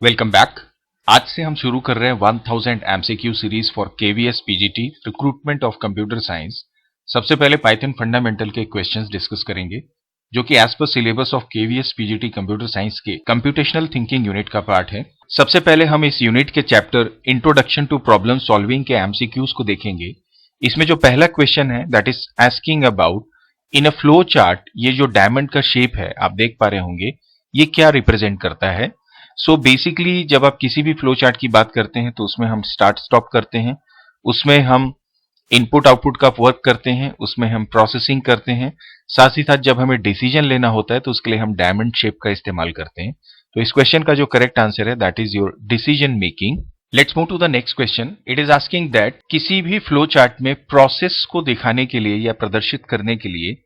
Welcome back. आज से हम शुरू कर रहे हैं 1000 MCQ series for KVS PGT recruitment of computer science. सबसे पहले पाइथन फंडामेंटल के क्वेश्चंस डिस्कस करेंगे जो कि as per syllabus of KVS PGT computer science के कंप्यूटेशनल थिंकिंग यूनिट का पार्ट है। सबसे पहले हम इस यूनिट के chapter introduction to problem solving के एमसीक्यूज को देखेंगे। इसमें जो पहला क्वेश्चन है that is asking about in a flow chart, ये जो डायमंड का शेप है आप देख पा रहे होंगे, ये क्या रिप्रेजेंट करता है। सो बेसिकली जब आप किसी भी फ्लो चार्ट की बात करते हैं तो उसमें हम स्टार्ट स्टॉप करते हैं, उसमें हम इनपुट आउटपुट का वर्क करते हैं, उसमें हम प्रोसेसिंग करते हैं, साथ ही साथ जब हमें डिसीजन लेना होता है तो उसके लिए हम डायमंड शेप का इस्तेमाल करते हैं। तो इस क्वेश्चन का जो करेक्ट आंसर है that is your decision making. Let's move to the next question. It is asking that किसी भी फ्लो चार्ट में प्रोसेस को दिखाने के लिए या प्रदर्शित करने के लिए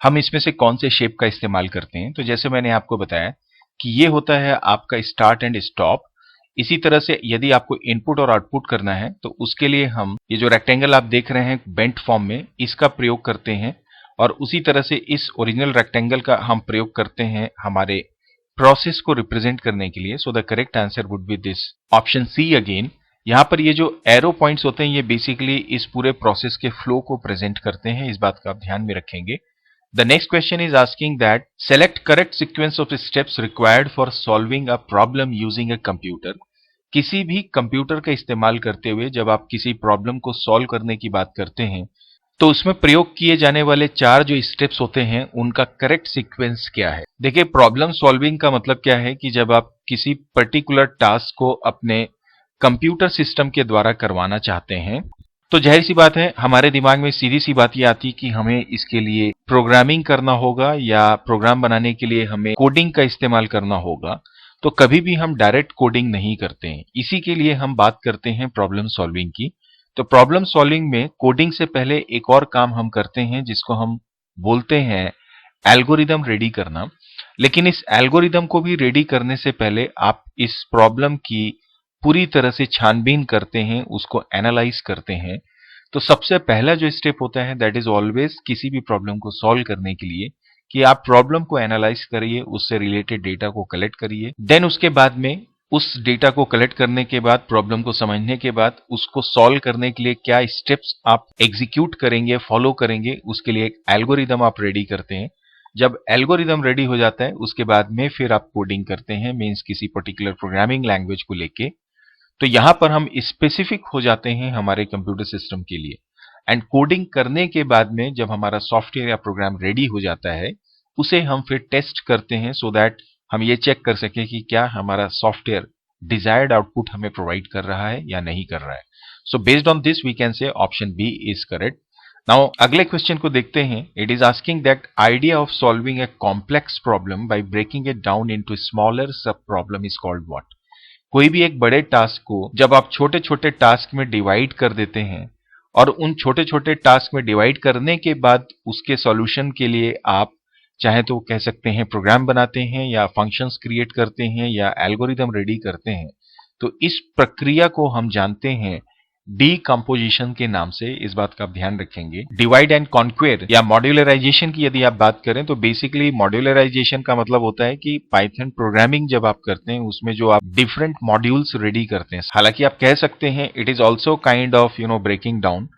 हम इसमें से कौन से शेप का इस्तेमाल करते हैं। तो जैसे मैंने आपको बताया कि ये होता है आपका स्टार्ट एंड स्टॉप। इसी तरह से यदि आपको इनपुट और आउटपुट करना है तो उसके लिए हम ये जो रेक्टेंगल आप देख रहे हैं बेंट फॉर्म में, इसका प्रयोग करते हैं और उसी तरह से इस ओरिजिनल रेक्टेंगल का हम प्रयोग करते हैं हमारे प्रोसेस को रिप्रेजेंट करने के लिए। So the correct answer would be this option C again. यहाँ पर ये जो एरो पॉइंट्स होते हैं ये बेसिकली इस पूरे प्रोसेस के फ्लो को प्रेजेंट करते हैं, इस बात का आप ध्यान में रखेंगे। The next question is asking that select correct sequence of steps required for solving a problem using a computer। किसी भी कंप्यूटर का इस्तेमाल करते हुए जब आप किसी प्रॉब्लम को सॉल्व करने की बात करते हैं तो उसमें प्रयोग किए जाने वाले 4 जो स्टेप्स होते हैं उनका करेक्ट सीक्वेंस क्या है। देखिए, प्रॉब्लम सॉल्विंग का मतलब क्या है कि जब आप किसी पर्टिकुलर टास्क को अपने कंप्यूटर सिस्टम के द्वारा करवाना चाहते हैं तो जाहिर सी बात है हमारे दिमाग में सीधी सी बात ये आती कि हमें इसके लिए प्रोग्रामिंग करना होगा या प्रोग्राम बनाने के लिए हमें कोडिंग का इस्तेमाल करना होगा। तो कभी भी हम डायरेक्ट कोडिंग नहीं करते हैं, इसी के लिए हम बात करते हैं प्रॉब्लम सॉल्विंग की। तो प्रॉब्लम सॉल्विंग में कोडिंग से पहले एक और काम हम करते हैं जिसको हम बोलते हैं एल्गोरिदम रेडी करना। लेकिन इस एल्गोरिदम को भी रेडी करने से पहले आप इस प्रॉब्लम की पूरी तरह से छानबीन करते हैं, उसको एनालाइज करते हैं। तो सबसे पहला जो स्टेप होता है दैट इज ऑलवेज किसी भी प्रॉब्लम को सॉल्व करने के लिए कि आप प्रॉब्लम को एनालाइज करिए, उससे रिलेटेड डेटा को कलेक्ट करिए। देन उसके बाद में उस डेटा को कलेक्ट करने के बाद, प्रॉब्लम को समझने के बाद, उसको सॉल्व करने के लिए क्या स्टेप्स आप एग्जीक्यूट करेंगे, फॉलो करेंगे, उसके लिए एक एल्गोरिदम आप रेडी करते हैं। जब एल्गोरिदम रेडी हो जाता है उसके बाद में फिर आप कोडिंग करते हैं, मीन्स किसी पर्टिकुलर प्रोग्रामिंग लैंग्वेज को लेके। तो यहां पर हम स्पेसिफिक हो जाते हैं हमारे कंप्यूटर सिस्टम के लिए। एंड कोडिंग करने के बाद में जब हमारा सॉफ्टवेयर या प्रोग्राम रेडी हो जाता है उसे हम फिर टेस्ट करते हैं सो दैट हम ये चेक कर सके कि क्या हमारा सॉफ्टवेयर डिजायर्ड आउटपुट हमें प्रोवाइड कर रहा है या नहीं कर रहा है। So based on this we can say option B is correct. Now अगले क्वेश्चन को देखते हैं। It is asking that idea of solving a complex problem by breaking it down into smaller sub problem is called what. कोई भी एक बड़े task को जब आप छोटे छोटे टास्क में डिवाइड कर देते हैं और उन छोटे छोटे टास्क में डिवाइड करने के बाद उसके सॉल्यूशन के लिए आप चाहे तो कह सकते हैं प्रोग्राम बनाते हैं या फंक्शंस क्रिएट करते हैं या एल्गोरिदम रेडी करते हैं, तो इस प्रक्रिया को हम जानते हैं डीकंपोजिशन के नाम से। इस बात का आप ध्यान रखेंगे। डिवाइड एंड कॉन्क्वेर या मॉड्यूलराइजेशन की यदि आप बात करें तो बेसिकली मॉड्यूलराइजेशन का मतलब होता है कि पाइथन प्रोग्रामिंग जब आप करते हैं उसमें जो आप डिफरेंट मॉड्यूल्स रेडी करते हैं, हालांकि आप कह सकते हैं it is also kind of breaking down,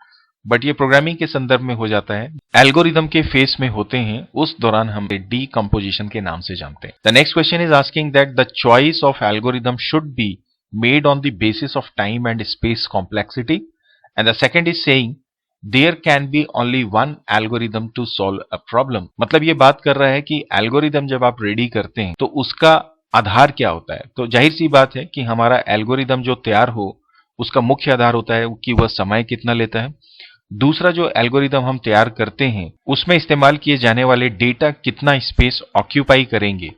but ये प्रोग्रामिंग के संदर्भ में हो जाता है। एल्गोरिदम के फेस में होते हैं उस दौरान हम डीकंपोजिशन के नाम से जानते हैं। The next question is asking that the choice of algorithm should B made on the basis of time and space complexity, and the second is saying there can be only one algorithm to solve a problem। मतलब ये बात कर रहा है कि algorithm जब आप ready करते हैं तो उसका आधार क्या होता है। तो जाहिर सी बात है कि हमारा एल्गोरिदम जो तैयार हो उसका मुख्य आधार होता है कि वह समय कितना लेता है। दूसरा, जो एल्गोरिदम हम तैयार करते हैं उसमें इस्तेमाल किए जाने वाले डेटा कितना स्पेस ऑक्यूपाई करेंगे।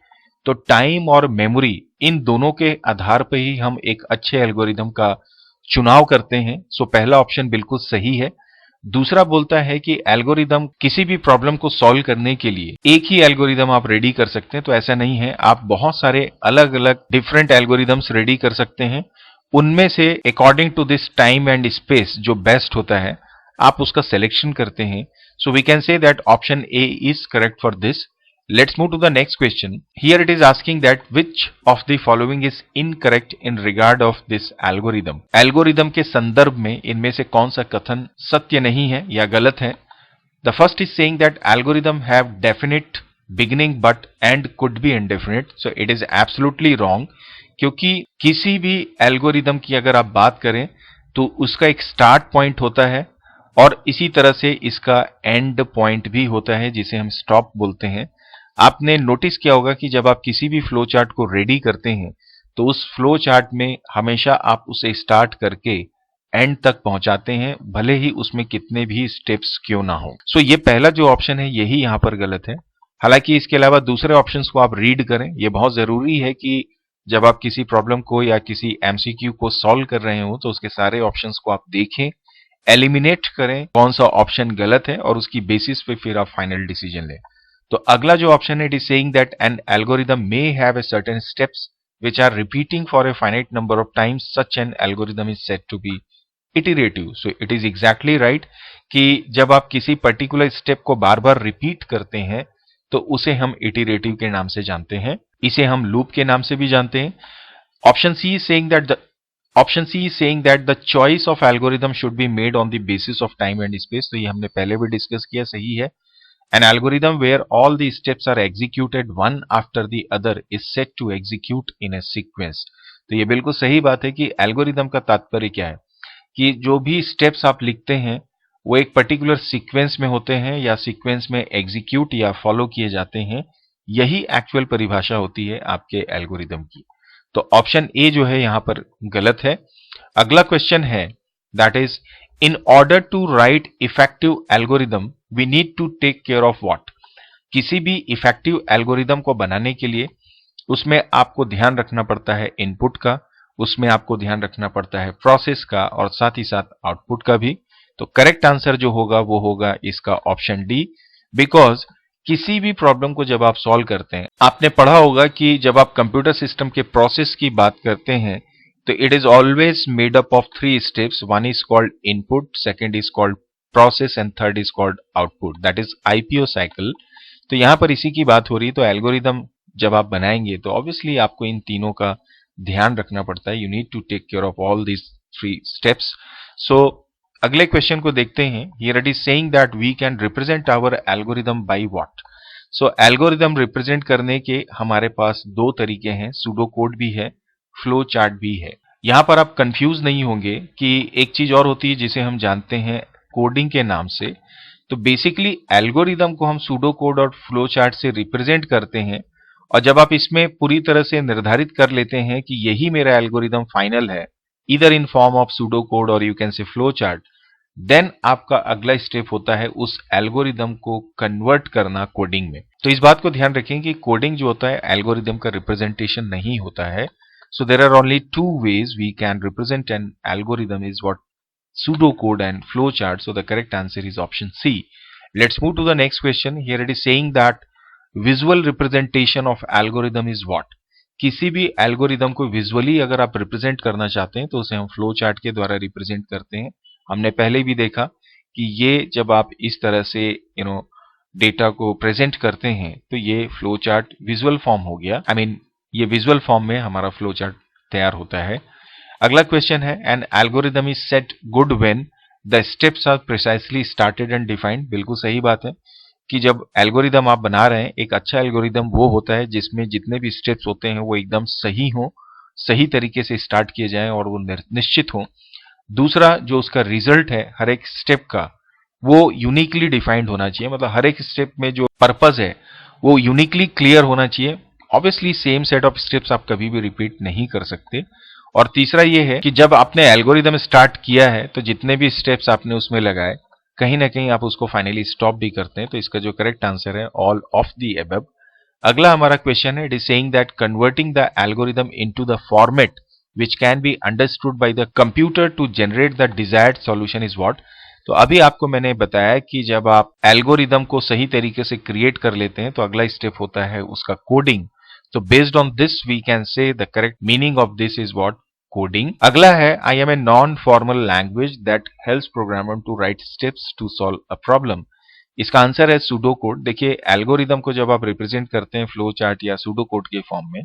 तो टाइम और मेमोरी, इन दोनों के आधार पर ही हम एक अच्छे एल्गोरिदम का चुनाव करते हैं। सो पहला ऑप्शन बिल्कुल सही है। दूसरा बोलता है कि एल्गोरिदम किसी भी प्रॉब्लम को सॉल्व करने के लिए एक ही एल्गोरिदम आप रेडी कर सकते हैं, तो ऐसा नहीं है, आप बहुत सारे अलग अलग डिफरेंट एल्गोरिदम्स रेडी कर सकते हैं। उनमें से according to this time and space जो बेस्ट होता है आप उसका सिलेक्शन करते हैं। So we can say that option A is correct for this. Let's move to the next question. Here it is asking that which of the following is incorrect in regard of this algorithm. Algorithm के संदर्भ में इनमें से कौन सा कथन सत्य नहीं है या गलत है? The first is saying that algorithm have definite beginning but end could be indefinite. So it is absolutely wrong, क्योंकि किसी भी एल्गोरिदम की अगर आप बात करें तो उसका एक स्टार्ट पॉइंट होता है और इसी तरह से इसका एंड पॉइंट भी होता है जिसे हम स्टॉप बोलते हैं। आपने नोटिस किया होगा कि जब आप किसी भी फ्लो चार्ट को रेडी करते हैं तो उस फ्लो चार्ट में हमेशा आप उसे स्टार्ट करके एंड तक पहुंचाते हैं, भले ही उसमें कितने भी स्टेप्स क्यों ना हो। सो ये पहला जो ऑप्शन है यही यहां पर गलत है। हालांकि इसके अलावा दूसरे ऑप्शंस को आप रीड करें, ये बहुत जरूरी है कि जब आप किसी प्रॉब्लम को या किसी एमसीक्यू को सॉल्व कर रहे हो तो उसके सारे ऑप्शंस को आप देखें, एलिमिनेट करें कौन सा ऑप्शन गलत है और उसकी बेसिस पे फिर आप फाइनल डिसीजन लें। तो अगला जो ऑप्शन है, it is saying that N algorithm may have a certain steps which are repeating for a finite number of times, such an algorithm is said to be iterative. So it is exactly right कि जब आप किसी particular step को बार बार repeat करते हैं तो उसे हम इटरेटिव के नाम से जानते हैं, इसे हम लूप के नाम से भी जानते हैं। Option C is saying that the choice of algorithm should be made on the basis of time and space. तो ये हमने पहले भी डिस्कस किया, सही है। An algorithm where all the steps are executed one after the other is said to execute in a sequence. तो ये बिल्कुल सही बात है कि एल्गोरिदम का तात्पर्य क्या है कि जो भी स्टेप्स आप लिखते हैं वो एक पर्टिकुलर सीक्वेंस में होते हैं या सीक्वेंस में एग्जीक्यूट या फॉलो किए जाते हैं। यही एक्चुअल परिभाषा होती है आपके एल्गोरिदम की। तो ऑप्शन ए जो है यहां पर गलत है। अगला क्वेश्चन है, that is in order to write effective algorithm we need to take care of what. किसी भी इफेक्टिव एल्गोरिदम को बनाने के लिए उसमें आपको ध्यान रखना पड़ता है इनपुट का, उसमें आपको ध्यान रखना पड़ता है प्रोसेस का और साथ ही साथ आउटपुट का भी। तो करेक्ट आंसर जो होगा वो होगा इसका ऑप्शन डी, बिकॉज किसी भी प्रॉब्लम को जब आप सॉल्व करते हैं, आपने पढ़ा होगा कि जब आप कंप्यूटर सिस्टम के प्रोसेस की बात करते हैं तो it is always made up of 3 steps. One is called input, second is called process and third is called output, that is IPO cycle. तो यहां पर इसी की बात हो रही है। तो एल्गोरिदम जब आप बनाएंगे तो ऑब्वियसली आपको इन तीनों का ध्यान रखना पड़ता है। You need to take care of all this 3 steps. So अगले क्वेश्चन को देखते हैं। Here it is saying that we can represent our algorithm by what. So algorithm represent करने के हमारे पास 2 तरीके हैं, सूडो कोड भी है, फ्लो चार्ट भी है। यहां पर आप कंफ्यूज नहीं होंगे कि एक चीज और होती है जिसे हम जानते हैं कोडिंग के नाम से। तो बेसिकली एल्गोरिदम को हम सूडो कोड और फ्लो चार्ट से रिप्रेजेंट करते हैं और जब आप इसमें पूरी तरह से निर्धारित कर लेते हैं कि यही मेरा एल्गोरिदम फाइनल है, either in form of pseudo code और you can say flow chart, then आपका अगला स्टेप होता है उस एल्गोरिदम को कन्वर्ट करना कोडिंग में। तो इस बात को ध्यान रखें कि कोडिंग जो होता है एल्गोरिदम का रिप्रेजेंटेशन नहीं होता है। So there are only 2 ways we can represent an algorithm is what pseudocode and flowchart. So the correct answer is option C. Let's move to the next question. Here it is saying that visual representation of algorithm is what? किसी भी algorithm को visually अगर आप represent करना चाहते हैं तो उसे हम फ्लो चार्ट के द्वारा रिप्रेजेंट करते हैं। हमने पहले भी देखा कि ये जब आप इस तरह से डेटा को प्रेजेंट करते हैं तो ये फ्लो चार्ट विजुअल फॉर्म हो गया। ये विजुअल फॉर्म में हमारा फ्लो चार्ट तैयार होता है। अगला क्वेश्चन है, an algorithm is set good when the steps are precisely started and defined. बिल्कुल सही बात है कि जब एल्गोरिदम आप बना रहे हैं, एक अच्छा एल्गोरिदम वो होता है जिसमें जितने भी स्टेप्स होते हैं वो एकदम सही हो, सही तरीके से स्टार्ट किए जाएं और वो निश्चित हो। दूसरा, जो उसका रिजल्ट है हर एक स्टेप का वो यूनिकली डिफाइंड होना चाहिए, मतलब हर एक स्टेप में जो पर्पस है वो यूनिकली क्लियर होना चाहिए। Obviously same set of steps आप कभी भी रिपीट नहीं कर सकते। और तीसरा ये है कि जब आपने एल्गोरिदम स्टार्ट किया है तो जितने भी स्टेप्स आपने उसमें लगाए कहीं ना कहीं आप उसको फाइनली स्टॉप भी करते हैं। तो इसका जो करेक्ट आंसर है ऑल ऑफ द अबव। अगला हमारा क्वेश्चन है, it is saying that converting the algorithm into the format which can be understood by the computer to generate the desired solution is what। तो अभी आपको मैंने बताया कि जब आप एल्गोरिदम को सही तरीके से क्रिएट कर लेते हैं तो अगला स्टेप होता है उसका कोडिंग। तो based on this we can say the correct meaning of this is what, coding. अगला है, I am a non formal language that helps programmer to write steps to solve a problem. इसका answer है pseudo code. देखिए algorithm को जब आप represent करते हैं फ्लो चार्ट या सूडो कोड के फॉर्म में,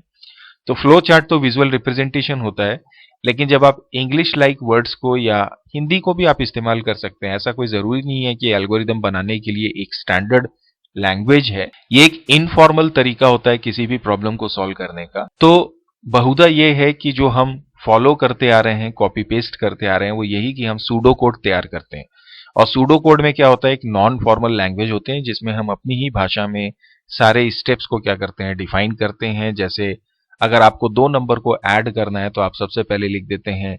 तो फ्लो चार्ट तो विजुअल रिप्रेजेंटेशन होता है, लेकिन जब आप इंग्लिश लाइक वर्ड्स को या हिंदी को भी आप इस्तेमाल कर सकते हैं। ऐसा कोई जरूरी नहीं है कि एल्गोरिदम बनाने के लिए एक स्टैंडर्ड लैंग्वेज है। ये एक इनफॉर्मल तरीका होता है किसी भी प्रॉब्लम को सॉल्व करने का। तो बहुधा ये है कि जो हम फॉलो करते आ रहे हैं, कॉपी पेस्ट करते आ रहे हैं, वो यही कि हम सूडो कोड तैयार करते हैं। और सूडो कोड में क्या होता है, एक नॉन फॉर्मल लैंग्वेज होते हैं जिसमें हम अपनी ही भाषा में सारे स्टेप्स को क्या करते हैं, डिफाइन करते हैं। जैसे अगर आपको दो नंबर को ऐड करना है तो आप सबसे पहले लिख देते हैं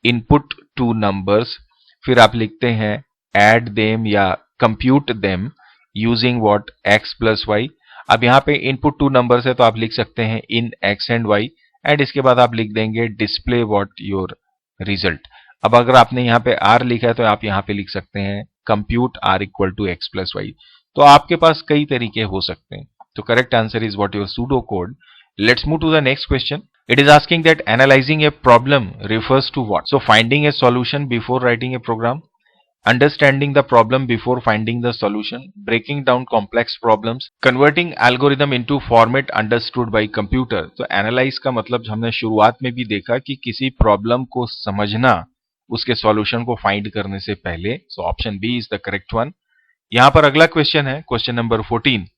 इनपुट टू नंबर्स, फिर आप लिखते हैं ऐड देम या compute them using what X plus Y. अब यहाँ पे इनपुट टू नंबर्स है तो आप लिख सकते हैं इन एक्स एंड वाई, एंड इसके बाद आप लिख देंगे डिस्प्ले व्हाट योर रिजल्ट। अब अगर आपने यहाँ पे आर लिखा है तो आप यहाँ पे लिख सकते हैं compute R equal to x plus Y. तो आपके पास कई तरीके हो सकते हैं। तो correct answer is what your pseudo code. Let's move to the next question. It is asking that analyzing a problem refers to what? So finding a solution before writing a program, understanding the problem before finding the solution, breaking down complex problems, converting algorithm into format understood by computer. तो analyze का मतलब हमने शुरुआत में भी देखा कि किसी प्रॉब्लम को समझना उसके सॉल्यूशन को फाइंड करने से पहले। So option B is the correct one. यहां पर अगला क्वेश्चन है, क्वेश्चन नंबर 14,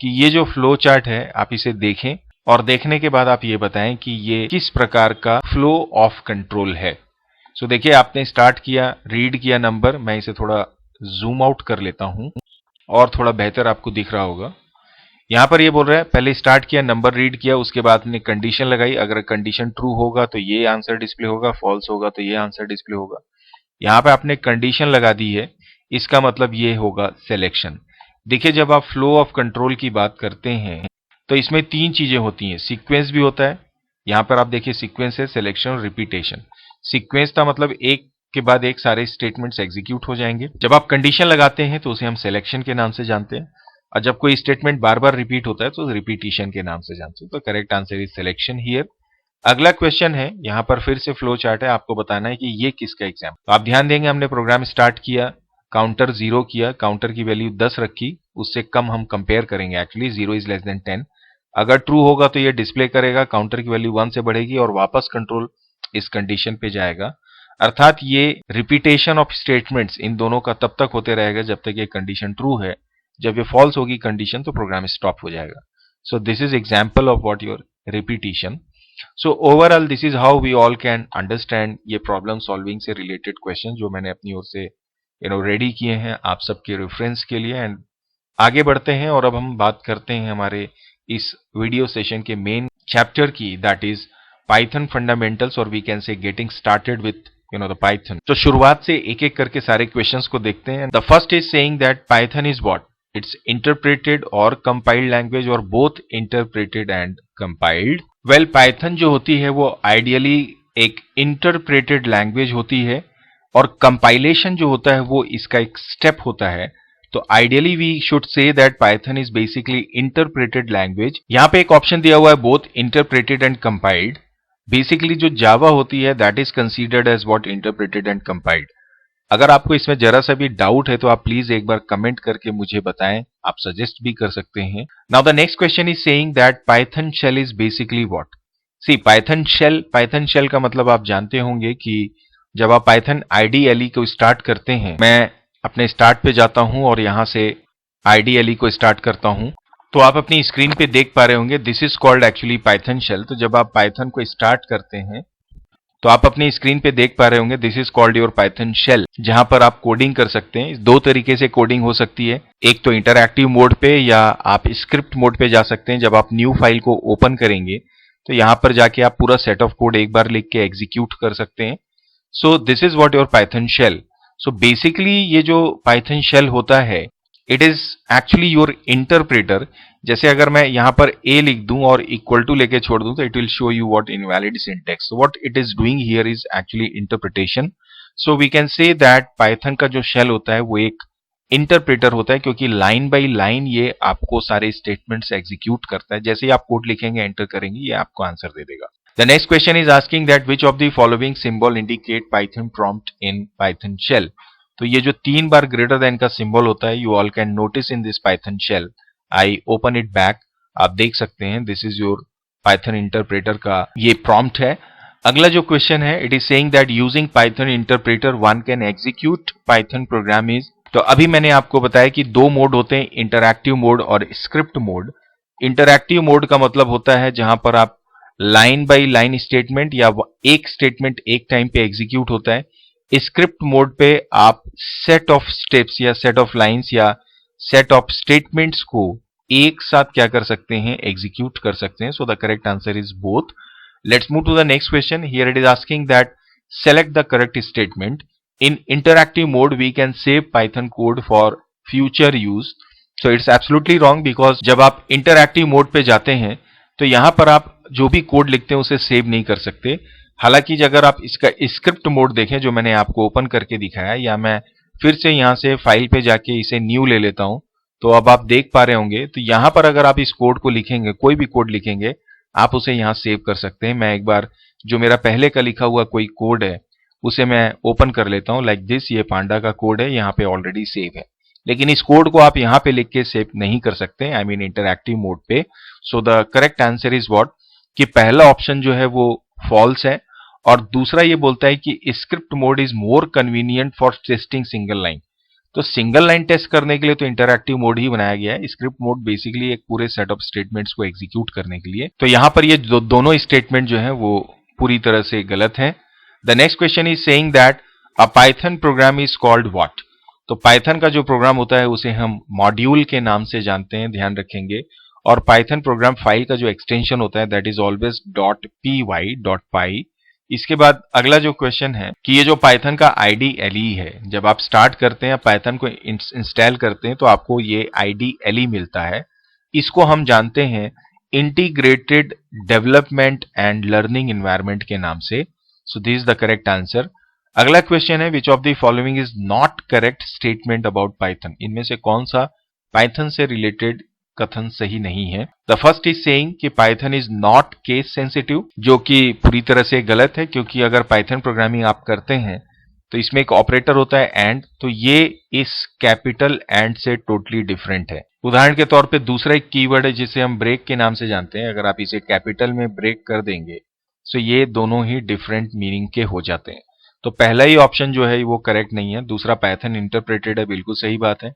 कि ये जो फ्लो चार्ट है आप इसे देखें और देखने के बाद आप ये बताएं कि ये किस प्रकार का फ्लो ऑफ कंट्रोल है। सो देखिए आपने स्टार्ट किया, रीड किया नंबर, मैं इसे थोड़ा जूम आउट कर लेता हूं और थोड़ा बेहतर आपको दिख रहा होगा। यहां पर ये बोल रहा है पहले स्टार्ट किया, नंबर रीड किया, उसके बाद आपने कंडीशन लगाई, अगर कंडीशन ट्रू होगा तो ये आंसर डिस्प्ले होगा, फॉल्स होगा तो ये आंसर डिस्प्ले होगा। यहां पे आपने कंडीशन लगा दी है, इसका मतलब ये होगा सिलेक्शन। देखिए जब आप फ्लो ऑफ कंट्रोल की बात करते हैं तो इसमें तीन चीजें होती हैं, सीक्वेंस भी होता है। यहां पर आप देखिए सीक्वेंस है, सिलेक्शन और रिपीटेशन। सीक्वेंस का मतलब एक के बाद एक सारे स्टेटमेंट्स एग्जीक्यूट हो जाएंगे। जब आप कंडीशन लगाते हैं तो उसे हम सिलेक्शन के नाम से जानते हैं, और जब कोई स्टेटमेंट बार बार रिपीट होता है तो रिपीटिशन के नाम से जानते हैं। तो correct answer is selection here. अगला क्वेश्चन है, यहां पर फिर से फ्लो चार्ट है, आपको बताना है कि ये किसका एग्जाम। तो आप ध्यान देंगे हमने प्रोग्राम स्टार्ट किया, काउंटर 0 किया, काउंटर की वैल्यू 10 रखी, उससे कम हम कंपेयर करेंगे। Actually 0 is less then 10। अगर ट्रू होगा तो ये डिस्प्ले करेगा, काउंटर की वैल्यू 1 से बढ़ेगी और वापस कंट्रोल इस कंडीशन पे जाएगा। अर्थात ये रिपीटेशन ऑफ स्टेटमेंट्स इन दोनों का तब तक होते रहेगा जब तक ये कंडीशन ट्रू है। जब ये फॉल्स होगी कंडीशन तो प्रोग्राम स्टॉप हो जाएगा। So this is example of what your repetition. So overall this is how we all can understand ये प्रॉब्लम सॉल्विंग से रिलेटेड क्वेश्चन जो मैंने अपनी ओर से रेडी किए हैं आप सबके रेफरेंस के लिए। एंड आगे बढ़ते हैं और अब हम बात करते हैं हमारे इस वीडियो सेशन के मेन चैप्टर की, दैट इज पाइथन फंडामेंटल्स, और we can say getting started with the Python. तो शुरुआत से एक एक करके सारे क्वेश्चंस को देखते हैं। The first is saying that Python is what? It's interpreted और कंपाइल्ड लैंग्वेज, और both interpreted and compiled. Well Python जो होती है वो आइडियली एक इंटरप्रेटेड लैंग्वेज होती है, और कंपाइलेशन जो होता है वो इसका एक स्टेप होता है। तो ideally we should say that Python is basically interpreted language. यहां पे एक ऑप्शन दिया हुआ है both interpreted and compiled. Basically जो जावा होती है that is considered as what? Interpreted and compiled. अगर आपको इसमें जरा सा भी डाउट है तो आप प्लीज एक बार कमेंट करके मुझे बताएं, आप सजेस्ट भी कर सकते हैं। Now the next question is saying that Python shell is basically what? See Python shell का मतलब आप जानते होंगे कि जब आप पाइथन आईडीएलई को स्टार्ट करते हैं, मैं अपने स्टार्ट पे जाता हूं और यहां से आईडीएलई को स्टार्ट करता हूं, तो आप अपनी स्क्रीन पे देख पा रहे होंगे this is called actually Python shell. तो जब आप पाइथन को स्टार्ट करते हैं तो आप अपनी स्क्रीन पे देख पा रहे होंगे this is called your Python shell, जहां पर आप कोडिंग कर सकते हैं। दो तरीके से कोडिंग हो सकती है, एक तो इंटरएक्टिव मोड पे या आप स्क्रिप्ट मोड पे जा सकते हैं। जब आप न्यू फाइल को ओपन करेंगे तो यहां पर जाके आप पूरा सेट ऑफ कोड एक बार लिख के एग्जीक्यूट कर सकते हैं। So this is what your Python shell. So basically ये जो पाइथन शेल होता है it is actually your interpreter. जैसे अगर मैं यहां पर a लिख दूं और इक्वल टू लेके छोड़ दूं तो it will show you what invalid syntax. What it is doing here is actually interpretation. So we can say that Python का जो शेल होता है वो एक इंटरप्रेटर होता है, क्योंकि लाइन बाय लाइन ये आपको सारे स्टेटमेंट्स एग्जीक्यूट करता है। जैसे ही आप कोड लिखेंगे, एंटर करेंगे, ये आपको आंसर दे देगा। The next question is asking that which of the following symbol indicate Python prompt in Python shell? तो ये जो 3 बार ग्रेटर देन का सिंबल होता है, you all can notice in this Python shell. I open it back, आप देख सकते हैं this is your Python interpreter का ये प्रॉम्प्ट है। अगला जो क्वेश्चन है, it is saying that using Python interpreter one can execute Python program is. तो अभी मैंने आपको बताया कि दो मोड होते हैं, इंटरैक्टिव मोड और स्क्रिप्ट मोड। इंटरैक्टिव मोड का मतलब होता है जहां पर आप लाइन बाय लाइन स्टेटमेंट या एक स्टेटमेंट एक टाइम पे एग्जीक्यूट होता है। स्क्रिप्ट मोड पे आप सेट ऑफ स्टेप्स या सेट ऑफ लाइंस या सेट ऑफ स्टेटमेंट्स को एक साथ क्या कर सकते हैं, एग्जीक्यूट कर सकते हैं। So the correct answer is both. Let's move to the next question. Here it is asking that select the correct statement. In interactive mode we can save Python code for future use. So it's absolutely wrong because जब आप interactive mode पे जाते हैं तो यहां पर आप जो भी कोड लिखते हैं उसे सेव नहीं कर सकते। हालांकि अगर आप इसका स्क्रिप्ट मोड देखें जो मैंने आपको ओपन करके दिखाया, या मैं फिर से यहां से फाइल पे जाके इसे न्यू ले लेता हूं, तो अब आप देख पा रहे होंगे, तो यहां पर अगर आप इस कोड को लिखेंगे, कोई भी कोड लिखेंगे, आप उसे यहां सेव कर सकते हैं। मैं एक बार जो मेरा पहले का लिखा हुआ कोई कोड है उसे मैं ओपन कर लेता हूं, लाइक दिस। ये पांडा का कोड है, यहाँ पे ऑलरेडी सेव है, लेकिन इस कोड को आप यहां पे लिख के सेव नहीं कर सकते, आई मीन इंटरैक्टिव मोड पे। सो the correct answer is what, कि पहला ऑप्शन जो है वो फॉल्स है, और दूसरा ये बोलता है कि script mode is more convenient for testing single line. तो सिंगल लाइन टेस्ट करने के लिए तो इंटरैक्टिव मोड ही बनाया गया है। स्क्रिप्ट मोड बेसिकली एक पूरे सेट ऑफ स्टेटमेंट्स को एग्जीक्यूट करने के लिए। तो यहां पर ये दोनों स्टेटमेंट जो है वो पूरी तरह से गलत है। The next question is saying that a Python program is called what. तो पाइथन का जो प्रोग्राम होता है उसे हम मॉड्यूल के नाम से जानते हैं, ध्यान रखेंगे। और पाइथन प्रोग्राम फाइल का जो एक्सटेंशन होता है दैट इज ऑलवेज .py.py। इसके बाद अगला जो क्वेश्चन है कि ये जो पाइथन का IDLE है, जब आप स्टार्ट करते हैं पाइथन को इंस्टॉल करते हैं तो आपको ये IDLE मिलता है। इसको हम जानते हैं integrated development and learning environment के नाम से। सो this is the correct answer. अगला क्वेश्चन है विच of the following is not correct statement about Python. इनमें से कौन सा पाइथन से रिलेटेड कथन सही नहीं है। द फर्स्ट इज सेइंग कि Python is not case sensitive, जो कि पूरी तरह से गलत है, क्योंकि अगर पाइथन प्रोग्रामिंग आप करते हैं तो इसमें एक ऑपरेटर होता है एंड, तो ये इस कैपिटल एंड से टोटली डिफरेंट है। उदाहरण के तौर पे दूसरा एक कीवर्ड है जिसे हम ब्रेक के नाम से जानते हैं, अगर आप इसे कैपिटल में ब्रेक कर देंगे तो ये दोनों ही डिफरेंट मीनिंग के हो जाते हैं। तो पहला ही ऑप्शन जो है वो करेक्ट नहीं है। दूसरा पाइथन इंटरप्रेटेड है, बिल्कुल सही बात है।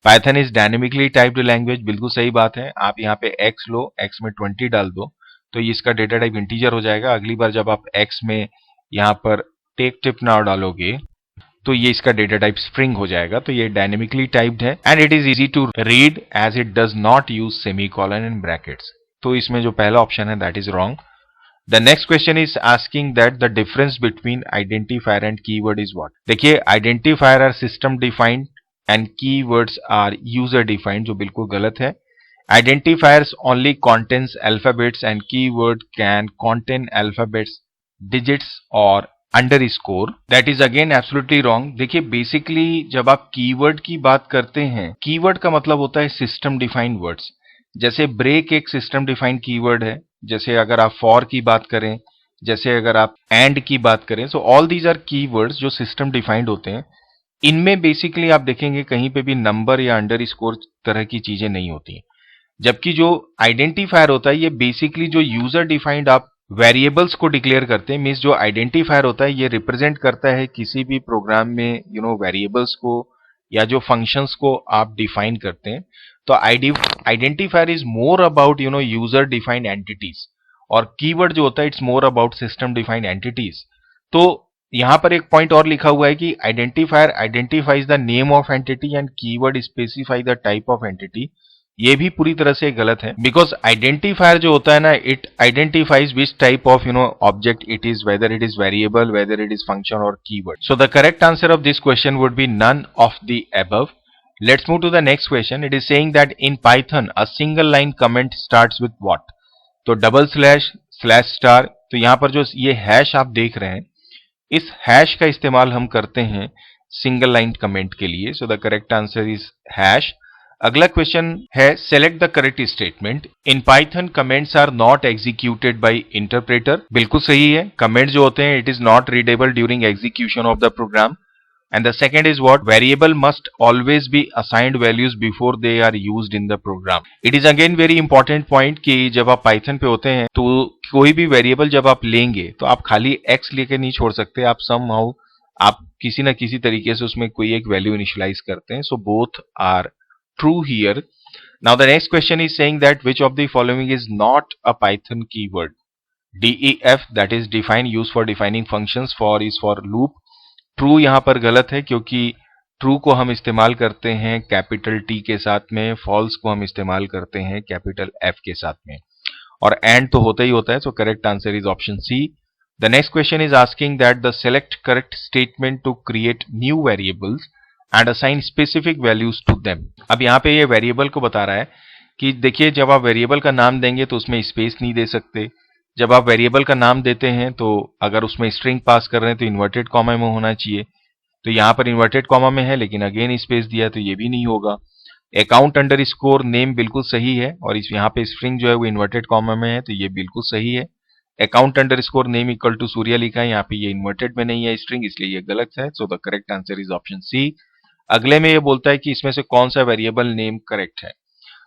Python is dynamically typed language, बिल्कुल सही बात है। आप यहाँ पे x लो, x में 20 डाल दो तो ये इसका डेटा टाइप इंटीजर हो जाएगा। अगली बार जब आप x में यहाँ पर टेक टिप नाउ डालोगे तो ये इसका डेटा टाइप स्ट्रिंग हो जाएगा। तो ये डायनेमिकली टाइप्ड है and it is easy to read as it does not use semicolon and brackets. तो इसमें जो पहला ऑप्शन है that is wrong. The next question is asking that the difference between identifier and keyword is what. देखिए, identifier are system defined and keywords are user defined, जो बिल्कुल गलत है। Identifiers only contains alphabets and keyword can contain alphabets, digits और underscore. That is again absolutely wrong. देखिए, basically जब आप keyword की बात करते हैं, कीवर्ड का मतलब होता है सिस्टम डिफाइंड वर्ड्स। जैसे ब्रेक एक सिस्टम डिफाइंड कीवर्ड है, जैसे अगर आप फॉर की बात करें, जैसे अगर आप एंड की बात करें, so all these are keywords जो सिस्टम डिफाइंड होते हैं। इनमें बेसिकली आप देखेंगे कहीं पे भी नंबर या अंडरस्कोर तरह की चीजें नहीं होती, जबकि जो आइडेंटिफायर होता है ये बेसिकली जो यूजर डिफाइंड आप वेरिएबल्स को डिक्लेयर करते हैं। मींस जो आइडेंटिफायर होता है ये रिप्रेजेंट करता है किसी भी प्रोग्राम में वेरिएबल्स को या जो फंक्शंस को आप डिफाइन करते हैं। तो identifier is more about user defined entities, और कीवर्ड जो होता है it's more about system defined entities. तो यहां पर एक पॉइंट और लिखा हुआ है कि identifier identifies the name of entity and keyword specify the type of entity. ये भी पूरी तरह से गलत है, बिकॉज आइडेंटिफायर जो होता है ना, it identifies which type of object it is, whether it is variable, whether it is function और keyword. So the correct answer of this question would be none of the above. Let's move to the next question. It is saying that in Python a single line comment starts with what. तो double slash slash star. तो यहां पर जो ये hash आप देख रहे हैं, इस हैश का इस्तेमाल हम करते हैं सिंगल लाइन कमेंट के लिए। So the correct answer is hash. अगला क्वेश्चन है select the correct statement. In Python comments are not executed by interpreter. बिल्कुल सही है। कमेंट जो होते हैं it is not readable during execution of the program. And the second is what? Variable must always be assigned values before they are used in the program. It is again very important point कि जब आप Python पे होते हैं तो कोई भी variable जब आप लेंगे तो आप खाली x लेके नहीं छोड़ सकते, आप somehow आप किसी ना किसी तरीके से उसमें कोई एक वैल्यू इनिशियलाइज करते हैं. So both are true here. Now the next question is saying that which of the following is not a Python keyword? DEF, that is define, used for defining functions. For is for loop. True यहां पर गलत है क्योंकि true को हम इस्तेमाल करते हैं कैपिटल टी के साथ में, फॉल्स को हम इस्तेमाल करते हैं कैपिटल एफ के साथ में, और एंड तो होता ही होता है. So correct answer is option C. The next question is asking that the select correct statement to create new variables and assign specific values to them. अब यहाँ पे ये वेरिएबल को बता रहा है कि देखिए जब आप वेरिएबल का नाम देंगे तो उसमें स्पेस नहीं दे सकते. जब आप वेरिएबल का नाम देते हैं तो अगर उसमें स्ट्रिंग पास कर रहे हैं तो इन्वर्टेड कॉमा में होना चाहिए. तो यहां पर इन्वर्टेड कॉमा में है लेकिन अगेन स्पेस दिया तो ये भी नहीं होगा. अकाउंट अंडर स्कोर नेम बिल्कुल सही है और इस यहाँ पे स्ट्रिंग जो है वो इन्वर्टेड कॉमा में है तो ये बिल्कुल सही है. Account underscore name equal to Surya लिखा है, यहाँ पे ये इन्वर्टेड में नहीं है स्ट्रिंग, इसलिए ये गलत है. So the correct answer is option C. अगले में ये बोलता है कि इसमें से कौन सा वेरिएबल नेम करेक्ट है.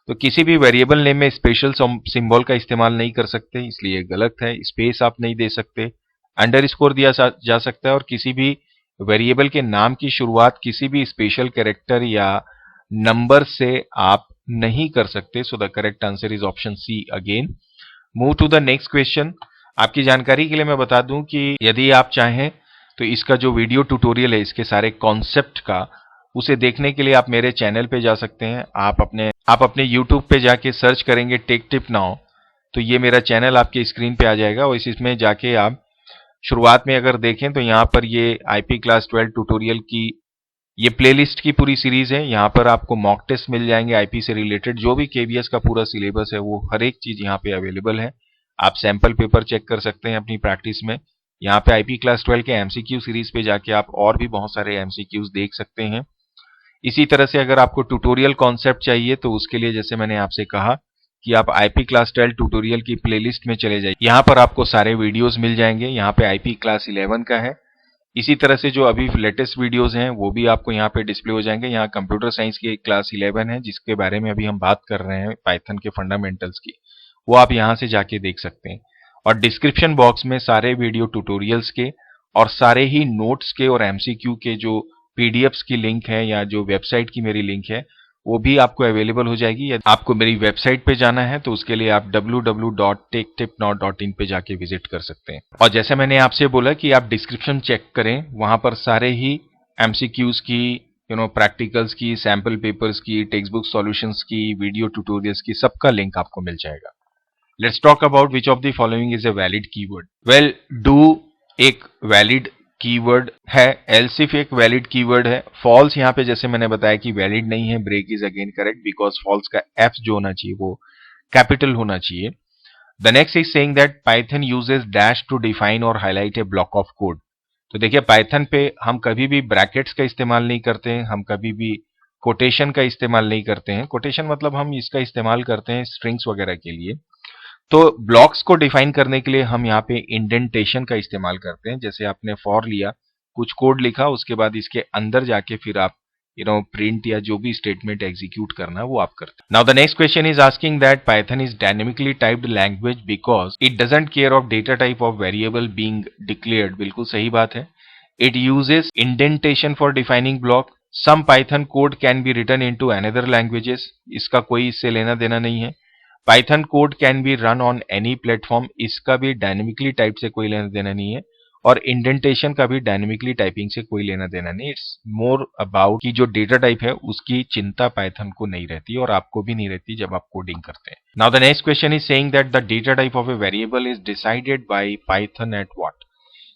तो किसी भी वेरिएबल नेम में स्पेशल सिंबल का इस्तेमाल नहीं कर सकते, इसलिए गलत है. स्पेस आप नहीं दे सकते, अंडरस्कोर दिया जा सकता है, और किसी भी वेरिएबल के नाम की शुरुआत किसी भी स्पेशल कैरेक्टर या नंबर से आप नहीं कर सकते. So the correct answer is option C again. Move to the next question. आपकी जानकारी के लिए मैं बता दूं कि यदि आप चाहें तो इसका जो वीडियो ट्यूटोरियल है इसके सारे कॉन्सेप्ट का, उसे देखने के लिए आप मेरे चैनल पे जा सकते हैं. आप अपने YouTube पे जाके सर्च करेंगे टेक टिप नाउ तो ये मेरा चैनल आपके स्क्रीन पे आ जाएगा, और इसमें जाके आप शुरुआत में अगर देखें तो यहाँ पर ये IP क्लास 12 ट्यूटोरियल की ये प्लेलिस्ट की पूरी सीरीज है. यहाँ पर आपको मॉक टेस्ट मिल जाएंगे IP से रिलेटेड, जो भी KVS का पूरा सिलेबस है वो हर एक चीज यहाँ पे अवेलेबल है. आप सैंपल पेपर चेक कर सकते हैं अपनी प्रैक्टिस में. यहाँ पे IP क्लास 12 के MCQ सीरीज पे जाके आप और भी बहुत सारे MCQs देख सकते हैं. इसी तरह से अगर आपको ट्यूटोरियल कॉन्सेप्ट चाहिए तो उसके लिए जैसे मैंने आपसे कहा कि आप IP क्लास 12 ट्यूटोरियल की प्लेलिस्ट में चले जाइए, यहाँ पर आपको सारे वीडियोस मिल जाएंगे. यहाँ पे IP क्लास 11 का है. इसी तरह से जो अभी लेटेस्ट वीडियोस हैं वो भी आपको यहाँ पे डिस्प्ले हो जाएंगे. यहाँ कंप्यूटर साइंस की क्लास 11 है जिसके बारे में अभी हम बात कर रहे हैं पाइथन के फंडामेंटल्स की, वो आप यहाँ से जाके देख सकते हैं. और डिस्क्रिप्शन बॉक्स में सारे वीडियो ट्यूटोरियल्स के और सारे ही नोट्स के और MCQ के जो PDFs की लिंक है या जो वेबसाइट की मेरी लिंक है वो भी आपको अवेलेबल हो जाएगी. यदि आपको मेरी वेबसाइट पे जाना है तो उसके लिए आप www.techtipnow.in पे जाके विजिट कर सकते हैं. और जैसे मैंने आपसे बोला कि आप डिस्क्रिप्शन चेक करें, वहां पर सारे ही MCQs की, प्रैक्टिकल्स की, सैंपल पेपर्स की, टेक्स्ट बुक सॉल्यूशंस की, वीडियो ट्यूटोरियल्स की, सबका लिंक आपको मिल जाएगा. Let's talk about which of the following is a valid keyword. Well, do एक वैलिड कीवर्ड है, एल्स इफ एक वैलिड कीवर्ड है. फॉल्स यहाँ पे जैसे मैंने बताया कि वैलिड नहीं है. Break is again correct because false का एफ जो होना चाहिए वो कैपिटल होना चाहिए. The next is saying that Python uses dash to define और highlight a block of code. तो देखिए पाइथन पे हम कभी भी ब्रैकेट्स का इस्तेमाल नहीं करते हैं, हम कभी भी कोटेशन का इस्तेमाल नहीं करते हैं. कोटेशन मतलब हम इसका इस्तेमाल करते हैं स्ट्रिंग्स वगैरह के लिए. तो ब्लॉक्स को डिफाइन करने के लिए हम यहाँ पे इंडेंटेशन का इस्तेमाल करते हैं. जैसे आपने फॉर लिया, कुछ कोड लिखा, उसके बाद इसके अंदर जाके फिर आप प्रिंट या जो भी स्टेटमेंट एग्जीक्यूट करना वो आप करते हैं. Now the next question is asking that Python is dynamically typed language because it doesn't care of data type of variable being declared. बिल्कुल सही बात है. It uses indentation for defining block. Some Python code can be written into another languages. इसका कोई इससे लेना देना नहीं है. Python code can be run on any platform. इसका भी डायनेमिकली टाइप से कोई लेना देना नहीं है. और इंडेंटेशन का भी डायनेमिकली टाइपिंग से कोई लेना देना नहीं. इट्स मोर अबाउट कि जो डेटा टाइप है उसकी चिंता पाइथन को नहीं रहती और आपको भी नहीं रहती जब आप कोडिंग करते हैं. Now the next question is saying that the data type of a variable is decided by Python at what.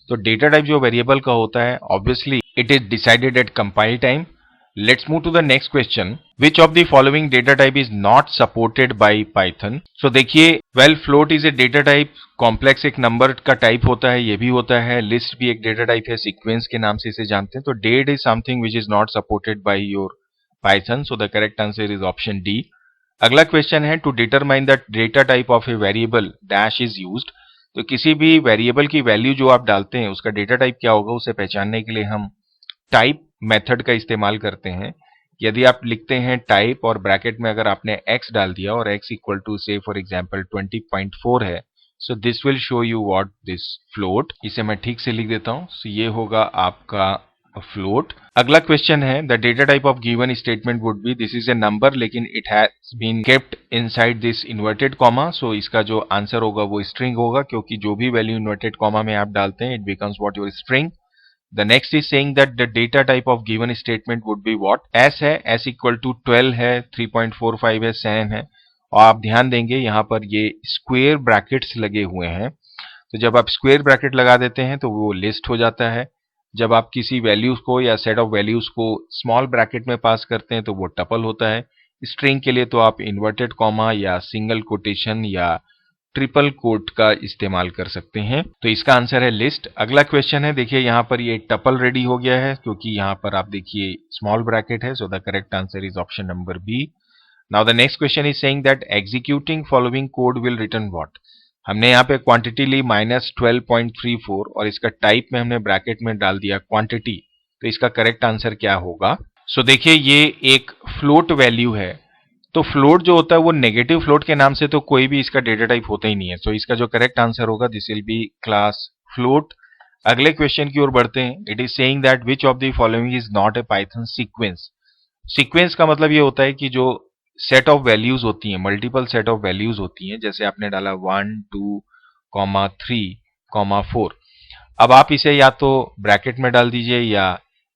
तो डेटा टाइप जो वेरिएबल का होता है obviously it is decided at compile time. Let's move to the next question. Which of the following data type is not supported by Python? So देखिए, well float is a data type, complex एक number का type होता है, ये भी होता है. List भी एक डेटा टाइप है, सीक्वेंस के नाम से इसे जानते हैं. तो date is something which is not supported by your Python. So the correct answer is option D. अगला क्वेश्चन है to determine the data type of a variable dash is used. तो किसी भी वेरिएबल की वैल्यू जो आप डालते हैं उसका डेटा टाइप क्या होगा उसे पहचानने के लिए हम टाइप मेथड का इस्तेमाल करते हैं। यदि आप लिखते हैं टाइप और ब्रैकेट में अगर आपने x डाल दिया और x इक्वल टू से फॉर एग्जांपल 20.4 है, सो this will show you what this float. इसे मैं ठीक से लिख देता हूं। सो ये होगा आपका फ्लोट। अगला क्वेश्चन है the data type of given statement would be, this is a number लेकिन it has been kept inside this inverted comma. So इसका जो आंसर होगा वो स्ट्रिंग होगा, क्योंकि जो भी वैल्यू इन्वर्टेड कॉमा में आप डालते हैं it becomes what your string. The next is saying that the data type of given statement would be what? S है, S इक्वल टू 12 है, 3.45 है, 7 है। और आप ध्यान देंगे यहाँ पर ये स्क्वेयर ब्रैकेट्स लगे हुए हैं। तो जब आप स्क्वेयर ब्रैकेट लगा देते हैं तो वो लिस्ट हो जाता है। जब आप किसी वैल्यूज को या सेट ऑफ वैल्यूज को स्मॉल ब्रैकेट में पास करते हैं तो वो टपल होता है। स्ट्रिंग के लिए तो आप इन्वर्टेड कॉमा या सिंगल कोटेशन या ट्रिपल कोट का इस्तेमाल कर सकते हैं। तो इसका आंसर है लिस्ट। अगला क्वेश्चन है, देखिए यहाँ पर ये टपल रेडी हो गया है क्योंकि यहाँ पर आप देखिए स्मॉल ब्रैकेट है। So the correct answer is option number B. Now the next question is saying that executing following code will return what. हमने यहाँ पे क्वांटिटी ली -12.34 और इसका टाइप में हमने ब्रैकेट में डाल दिया क्वांटिटी। तो इसका करेक्ट आंसर क्या होगा? सो देखिए ये एक फ्लोट वैल्यू है। तो फ्लोट जो होता है वो नेगेटिव फ्लोट के नाम से तो कोई भी इसका डेटा टाइप होता ही नहीं है। सो इसका जो करेक्ट आंसर होगा this will B class float. अगले क्वेश्चन की ओर बढ़ते हैं। It is saying that which of the following is not a Python sequence. Sequence का मतलब ये होता है कि जो सेट ऑफ वैल्यूज होती हैं, मल्टीपल सेट ऑफ वैल्यूज होती हैं, जैसे आपने डाला 1 2 3 4। अब आप इसे या तो ब्रैकेट में डाल दीजिए या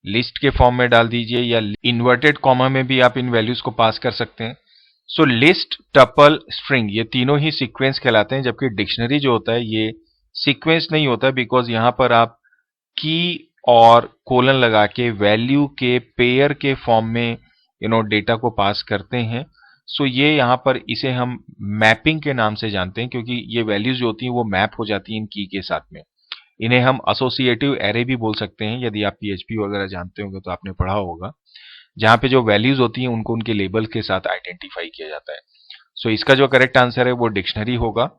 लिस्ट के फॉर्म में डाल दीजिए या इन्वर्टेड कॉमा में भी आप इन वैल्यूज को पास कर सकते हैं। सो लिस्ट, टपल, स्ट्रिंग ये तीनों ही सीक्वेंस कहलाते हैं, जबकि डिक्शनरी जो होता है ये सीक्वेंस नहीं होता, बिकॉज यहां पर आप की और कोलन लगा के वैल्यू के पेयर के फॉर्म में डेटा को पास करते हैं। सो ये यहां पर इसे हम मैपिंग के नाम से जानते हैं, क्योंकि ये वैल्यूज जो होती हैं वो मैप हो जाती हैं इन की के साथ में। इन्हें हम एसोसिएटिव एरे भी बोल सकते हैं। यदि आप पीएचपी वगैरह जानते होंगे तो आपने पढ़ा होगा, जहां पे जो वैल्यूज होती हैं उनको उनके लेबल के साथ आइडेंटिफाई किया जाता है। सो इसका जो करेक्ट आंसर है वो डिक्शनरी होगा।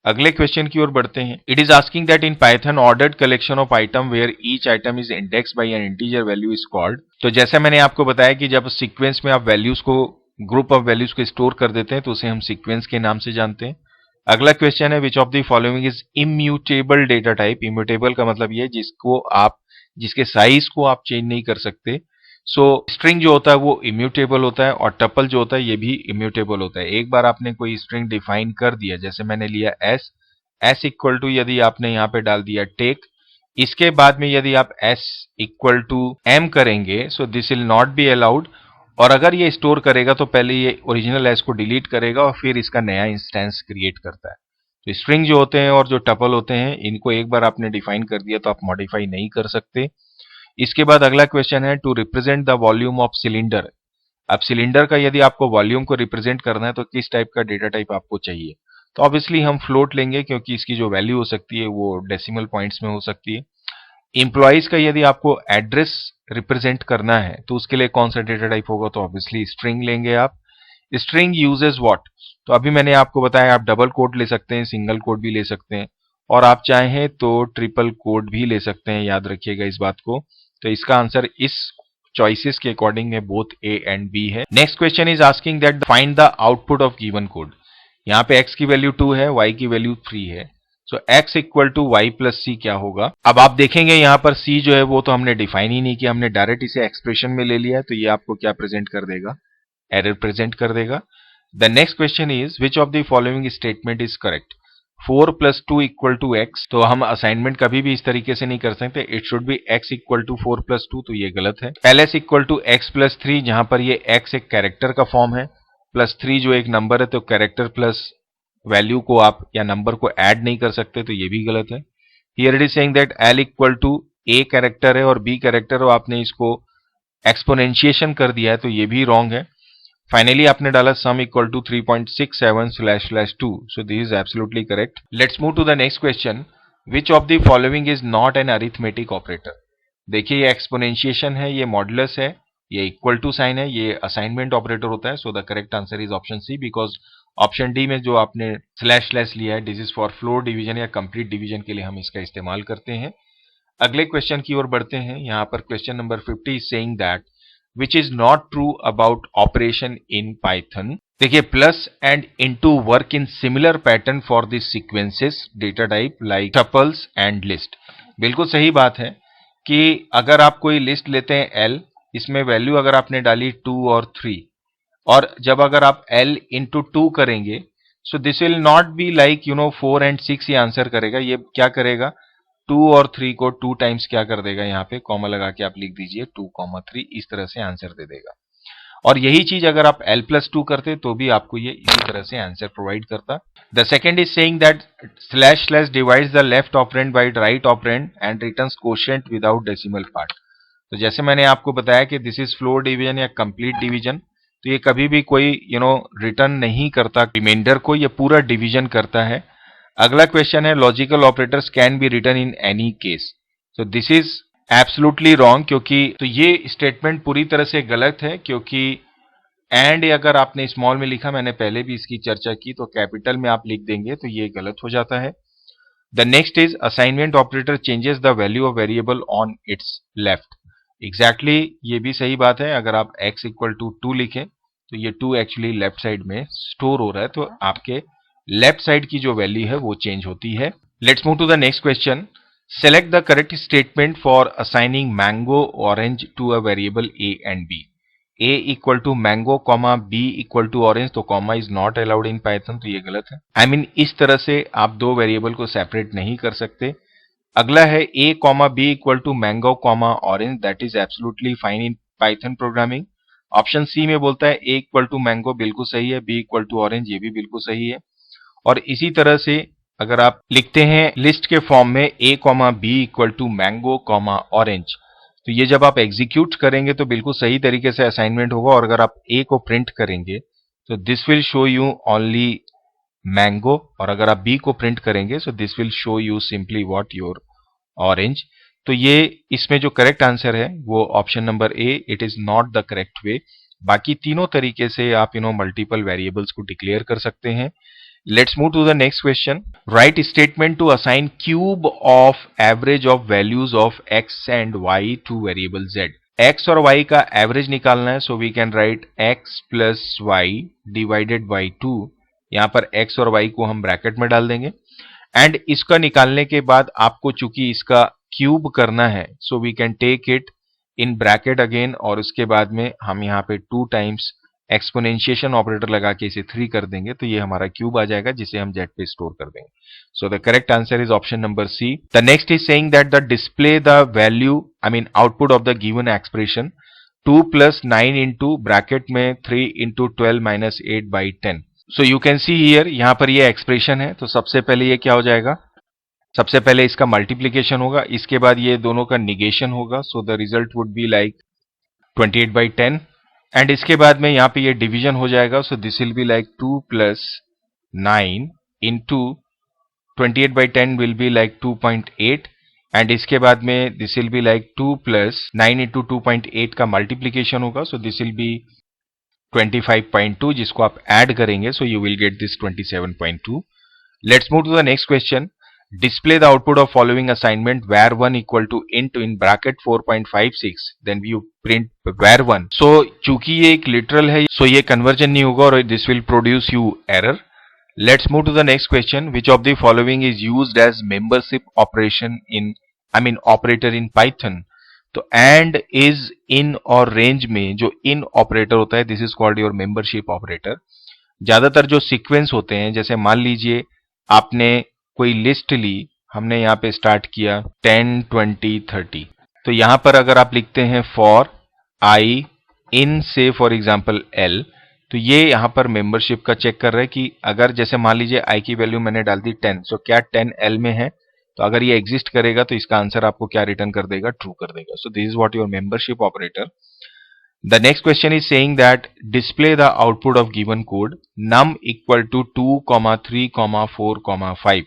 अगले क्वेश्चन की ओर बढ़ते हैं। It is asking that in Python ordered collection of item where each item is indexed by an integer value is called. तो जैसे मैंने आपको बताया कि जब सीक्वेंस में आप वैल्यूज को, ग्रुप ऑफ वैल्यूज को स्टोर कर देते हैं तो उसे हम सीक्वेंस के नाम से जानते हैं। अगला क्वेश्चन है विच of the following is immutable data type. Immutable का मतलब ये जिसको आप, जिसके साइज को आप चेंज नहीं कर सकते। सो स्ट्रिंग जो होता है वो इम्यूटेबल होता है और टपल जो होता है ये भी इम्यूटेबल होता है। एक बार आपने कोई स्ट्रिंग डिफाइन कर दिया, जैसे मैंने लिया एस इक्वल टू, यदि आपने यहाँ पे डाल दिया टेक, इसके बाद में यदि आप एस इक्वल टू एम करेंगे so this will not be allowed. और अगर ये स्टोर करेगा तो पहले ये ओरिजिनल एस को डिलीट करेगा और फिर इसका नया इंस्टेंस क्रिएट करता है। तो स्ट्रिंग जो होते हैं और जो टपल होते हैं इनको एक बार आपने डिफाइन कर दिया तो आप मॉडिफाई नहीं कर सकते। इसके बाद अगला क्वेश्चन है to represent the volume of cylinder. अब सिलेंडर का यदि आपको वॉल्यूम को रिप्रेजेंट करना है तो किस टाइप का डेटा टाइप आपको चाहिए? तो ऑब्वियसली हम फ्लोट लेंगे, क्योंकि इसकी जो वैल्यू हो सकती है वो डेसिमल पॉइंट्स में हो सकती है। एम्प्लॉइज का यदि आपको एड्रेस रिप्रेजेंट करना है तो उसके लिए कौन सा डेटा टाइप होगा? तो ऑब्वियसली स्ट्रिंग लेंगे आप। String uses what. तो अभी मैंने आपको बताया आप डबल कोट ले सकते हैं, सिंगल कोट भी ले सकते हैं और आप चाहें तो ट्रिपल कोट भी ले सकते हैं, याद रखिएगा इस बात को। तो इसका आंसर इस चॉइसेस के अकॉर्डिंग में बोथ ए एंड बी है। Next question is asking that find the output of given code. यहाँ पे x की वैल्यू 2 है, y की वैल्यू 3 है। So x equal to Y plus C क्या होगा? अब आप देखेंगे यहाँ पर c जो है वो तो हमने डिफाइन ही नहीं किया, हमने डायरेक्ट इसे एक्सप्रेशन में ले लिया है। तो ये आपको क्या प्रेजेंट कर देगा? एरर प्रेजेंट कर देगा। The next question is which of the following statement is correct. 4 plus 2 equal to x. तो हम असाइनमेंट कभी भी इस तरीके से नहीं कर सकते, it should be x equal to 4 plus 2, तो ये गलत है। ls equal to x plus 3, जहां पर ये x एक कैरेक्टर का फॉर्म है, प्लस 3 जो एक नंबर है, तो कैरेक्टर प्लस वैल्यू को आप या नंबर को ऐड नहीं कर सकते, तो ये भी गलत है। Here it is saying that l equal to a character है और b कैरेक्टर और आपने इसको एक्सपोनेंशिएशन कर दिया है, तो ये भी रॉन्ग है। फाइनली आपने डाला sum equal to 3.67//2, so this is absolutely correct. Let's move to the next question. Which of the following is not an arithmetic operator. देखिए ये एक्सपोनेंशिएशन है, ये मॉडुलस है, ये इक्वल टू साइन है, ये असाइनमेंट ऑपरेटर होता है। So the correct answer is option C, because option D में जो आपने स्लैश स्लैश लिया है this is for floor division या कंप्लीट डिवीजन के लिए हम इसका इस्तेमाल करते हैं। अगले क्वेश्चन की ओर बढ़ते हैं। यहाँ पर question number 50 is saying that which is not true about operation in Python. देखिए, plus and into work in similar pattern for this sequences data type like tuples and list. बिल्कुल सही बात है कि अगर आप कोई लिस्ट लेते हैं एल, इसमें वैल्यू अगर आपने डाली 2 और 3, और जब अगर आप L इंटू 2 करेंगे, so this will not be like 4 and 6 ये आंसर करेगा। ये क्या करेगा, 2 और 3 को 2 टाइम्स क्या कर देगा, यहाँ पे कॉमा लगा के आप लिख दीजिए 2,3, इस तरह से आंसर दे देगा। और यही चीज अगर आप L+2 करते तो भी आपको ये इसी तरह से आंसर प्रोवाइड करता। The second is saying that // divides the left operand by right operand and returns quotient without decimal part. तो जैसे मैंने आपको बताया कि दिस इज फ्लोर डिवीजन या कंप्लीट डिवीजन, तो ये कभी भी कोई रिटर्न नहीं करता रिमाइंडर को, ये पूरा डिवीजन करता है। अगला क्वेश्चन है logical operators can be written in any case. तो दिस इज एब्सोल्युटली रॉन्ग, क्योंकि तो ये स्टेटमेंट पूरी तरह से गलत है, क्योंकि एंड अगर आपने स्मॉल में लिखा, मैंने पहले भी इसकी चर्चा की, तो कैपिटल में आप लिख देंगे तो ये गलत हो जाता है। The next is assignment operator changes the value of variable on it's left. Exactly ये भी सही बात है। अगर आप x इक्वल टू 2 लिखें तो ये 2 एक्चुअली लेफ्ट साइड में स्टोर हो रहा है, तो आपके लेफ्ट साइड की जो वैल्यू है वो चेंज होती है। Let's move to the next question. Select the correct statement for assigning mango orange to a variable a and b। a equal to mango comma b equal to orange, तो comma is not allowed in Python, तो ये गलत है। I mean इस तरह से आप दो वेरिएबल को सेपरेट नहीं कर सकते। अगला है a comma b equal to mango comma orange, that is absolutely fine in Python programming. Option C में बोलता है a इक्वल टू मैंगो, बिल्कुल सही है। b इक्वल टू ऑरेंज, ये भी बिल्कुल सही है। और इसी तरह से अगर आप लिखते हैं लिस्ट के फॉर्म में a comma b equal to mango comma orange, तो ये जब आप एग्जीक्यूट करेंगे तो बिल्कुल सही तरीके से असाइनमेंट होगा। और अगर आप a को प्रिंट करेंगे तो this will show you only mango, और अगर आप b को प्रिंट करेंगे so this will show you simply what your orange. तो ये इसमें जो करेक्ट आंसर है वो option number A, it is not the correct way. बाकी तीनों तरीके से आप मल्टीपल वेरिएबल्स को डिक्लेयर कर सकते हैं। Let's move to the next question. Write statement to assign cube of average of values of x and y to variable z। x और y का एवरेज निकालना है, so we can write x plus y divided by 2। यहां पर x और y को हम bracket में डाल देंगे, एंड इसका निकालने के बाद आपको चूंकि इसका क्यूब करना है, so we can take it in bracket again, और उसके बाद में हम यहाँ पे 2 टाइम्स एक्सपोनेंशिएशन ऑपरेटर लगा के इसे 3 कर देंगे, तो ये हमारा क्यूब आ जाएगा जिसे हम z पे स्टोर कर देंगे। So the correct answer is option number C. The next is saying that the display the value output of the given expression 2 plus 9 into bracket में 3 into 12 minus 8 by 10। So you can see here, यहां पर ये expression है, तो सबसे पहले ये क्या हो जाएगा, सबसे पहले इसका मल्टीप्लीकेशन होगा, इसके बाद ये दोनों का निगेशन होगा, so the result would be like 28/10, and इसके बाद में यहाँ पे ये डिवीजन हो जाएगा, so this will be like 2 plus 9 into 28/10 will be like 2.8, and इसके बाद में this will be like 2 plus 9 into 2.8 का मल्टीप्लीकेशन होगा, सो दिस विल बी 25.2, जिसको आप ऐड करेंगे so you will get this 27.2। Let's move to the next question. Display the output of following assignment where 1 equal to int in bracket 4.56, then you print where 1। सो चूंकि ये एक literal है, सो ये conversion नहीं होगा और this will produce you error. Let's move to the next question. Which of the following is used as membership operation in operator in Python. तो एंड, इज, इन और रेंज में जो इन ऑपरेटर होता है this is called your membership operator. ज्यादातर जो sequence होते हैं, जैसे मान लीजिए आपने कोई लिस्ट ली, हमने यहाँ पे स्टार्ट किया 10 20 30, तो यहां पर अगर आप लिखते हैं फॉर आई इन से फॉर एग्जांपल एल, तो ये यहां पर मेंबरशिप का चेक कर रहा है कि अगर जैसे मान लीजिए आई की वैल्यू मैंने डाल दी 10, सो क्या 10 एल में है, तो अगर ये एग्जिस्ट करेगा तो इसका आंसर आपको क्या रिटर्न कर देगा, ट्रू कर देगा। So this is what your membership operator. The next question is saying that display the output of given code num equal to 2, 3, 4, 5।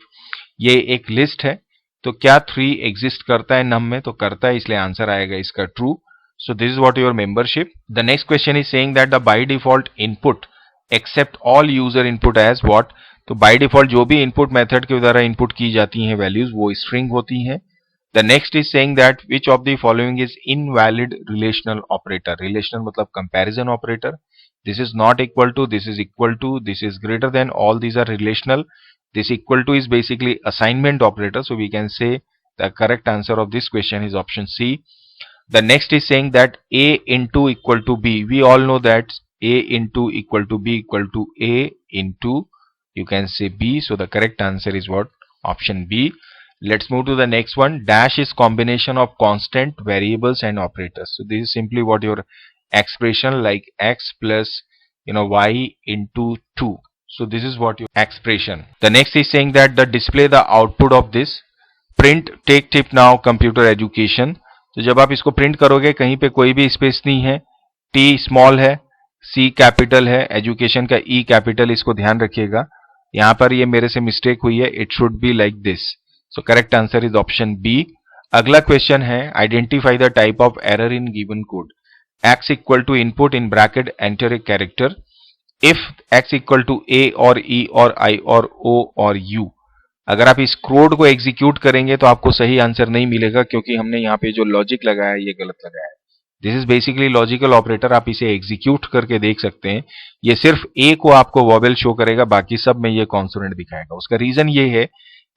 ये एक लिस्ट है, तो क्या 3 एग्जिस्ट करता है num में, तो करता है, इसलिए आंसर आएगा इसका true. So this is what your membership. The next question is saying that the by default input accept all user input as what. तो बाय डिफॉल्ट जो भी इनपुट मेथड के द्वारा इनपुट की जाती हैं वैल्यूज वो स्ट्रिंग होती हैं। The next is saying that which of the following is invalid relational operator. Relational मतलब comparison operator. This is not equal to, this is equal to, this is greater than, all these are relational. This equal to is basically assignment operator. So we can say the correct answer of this question is option C. The next is saying that A into equal to B. We all know that A into equal to B equal to A into, you can say, B. So the correct answer is what? Option B. Let's move to the next one. Dash is combination of constant, variables and operators. So this is simply what your expression like x plus y into 2. So this is what your expression. The next is saying that the display the output of this. Print take tip now computer education. तो जब आप इसको print करोगे कहीं पे कोई भी space नहीं है, टी स्मॉल है, सी कैपिटल है, एजुकेशन का ई कैपिटल, इसको ध्यान रखिएगा. यहां पर ये मेरे से मिस्टेक हुई है. It should be like this. So correct answer is option B. अगला क्वेश्चन है identify the type of error in given code. x equal to input in bracket enter a character. If x equal to A और E और आई और ओ और you. अगर आप इस code को एग्जीक्यूट करेंगे तो आपको सही आंसर नहीं मिलेगा, क्योंकि हमने यहाँ पे जो लॉजिक लगाया है ये गलत लगाया है. This is basically logical operator. आप इसे एग्जीक्यूट करके देख सकते हैं. ये सिर्फ ए को आपको वॉवेल शो करेगा, बाकी सब में ये कॉन्सोनेंट दिखाएगा. उसका रीजन ये है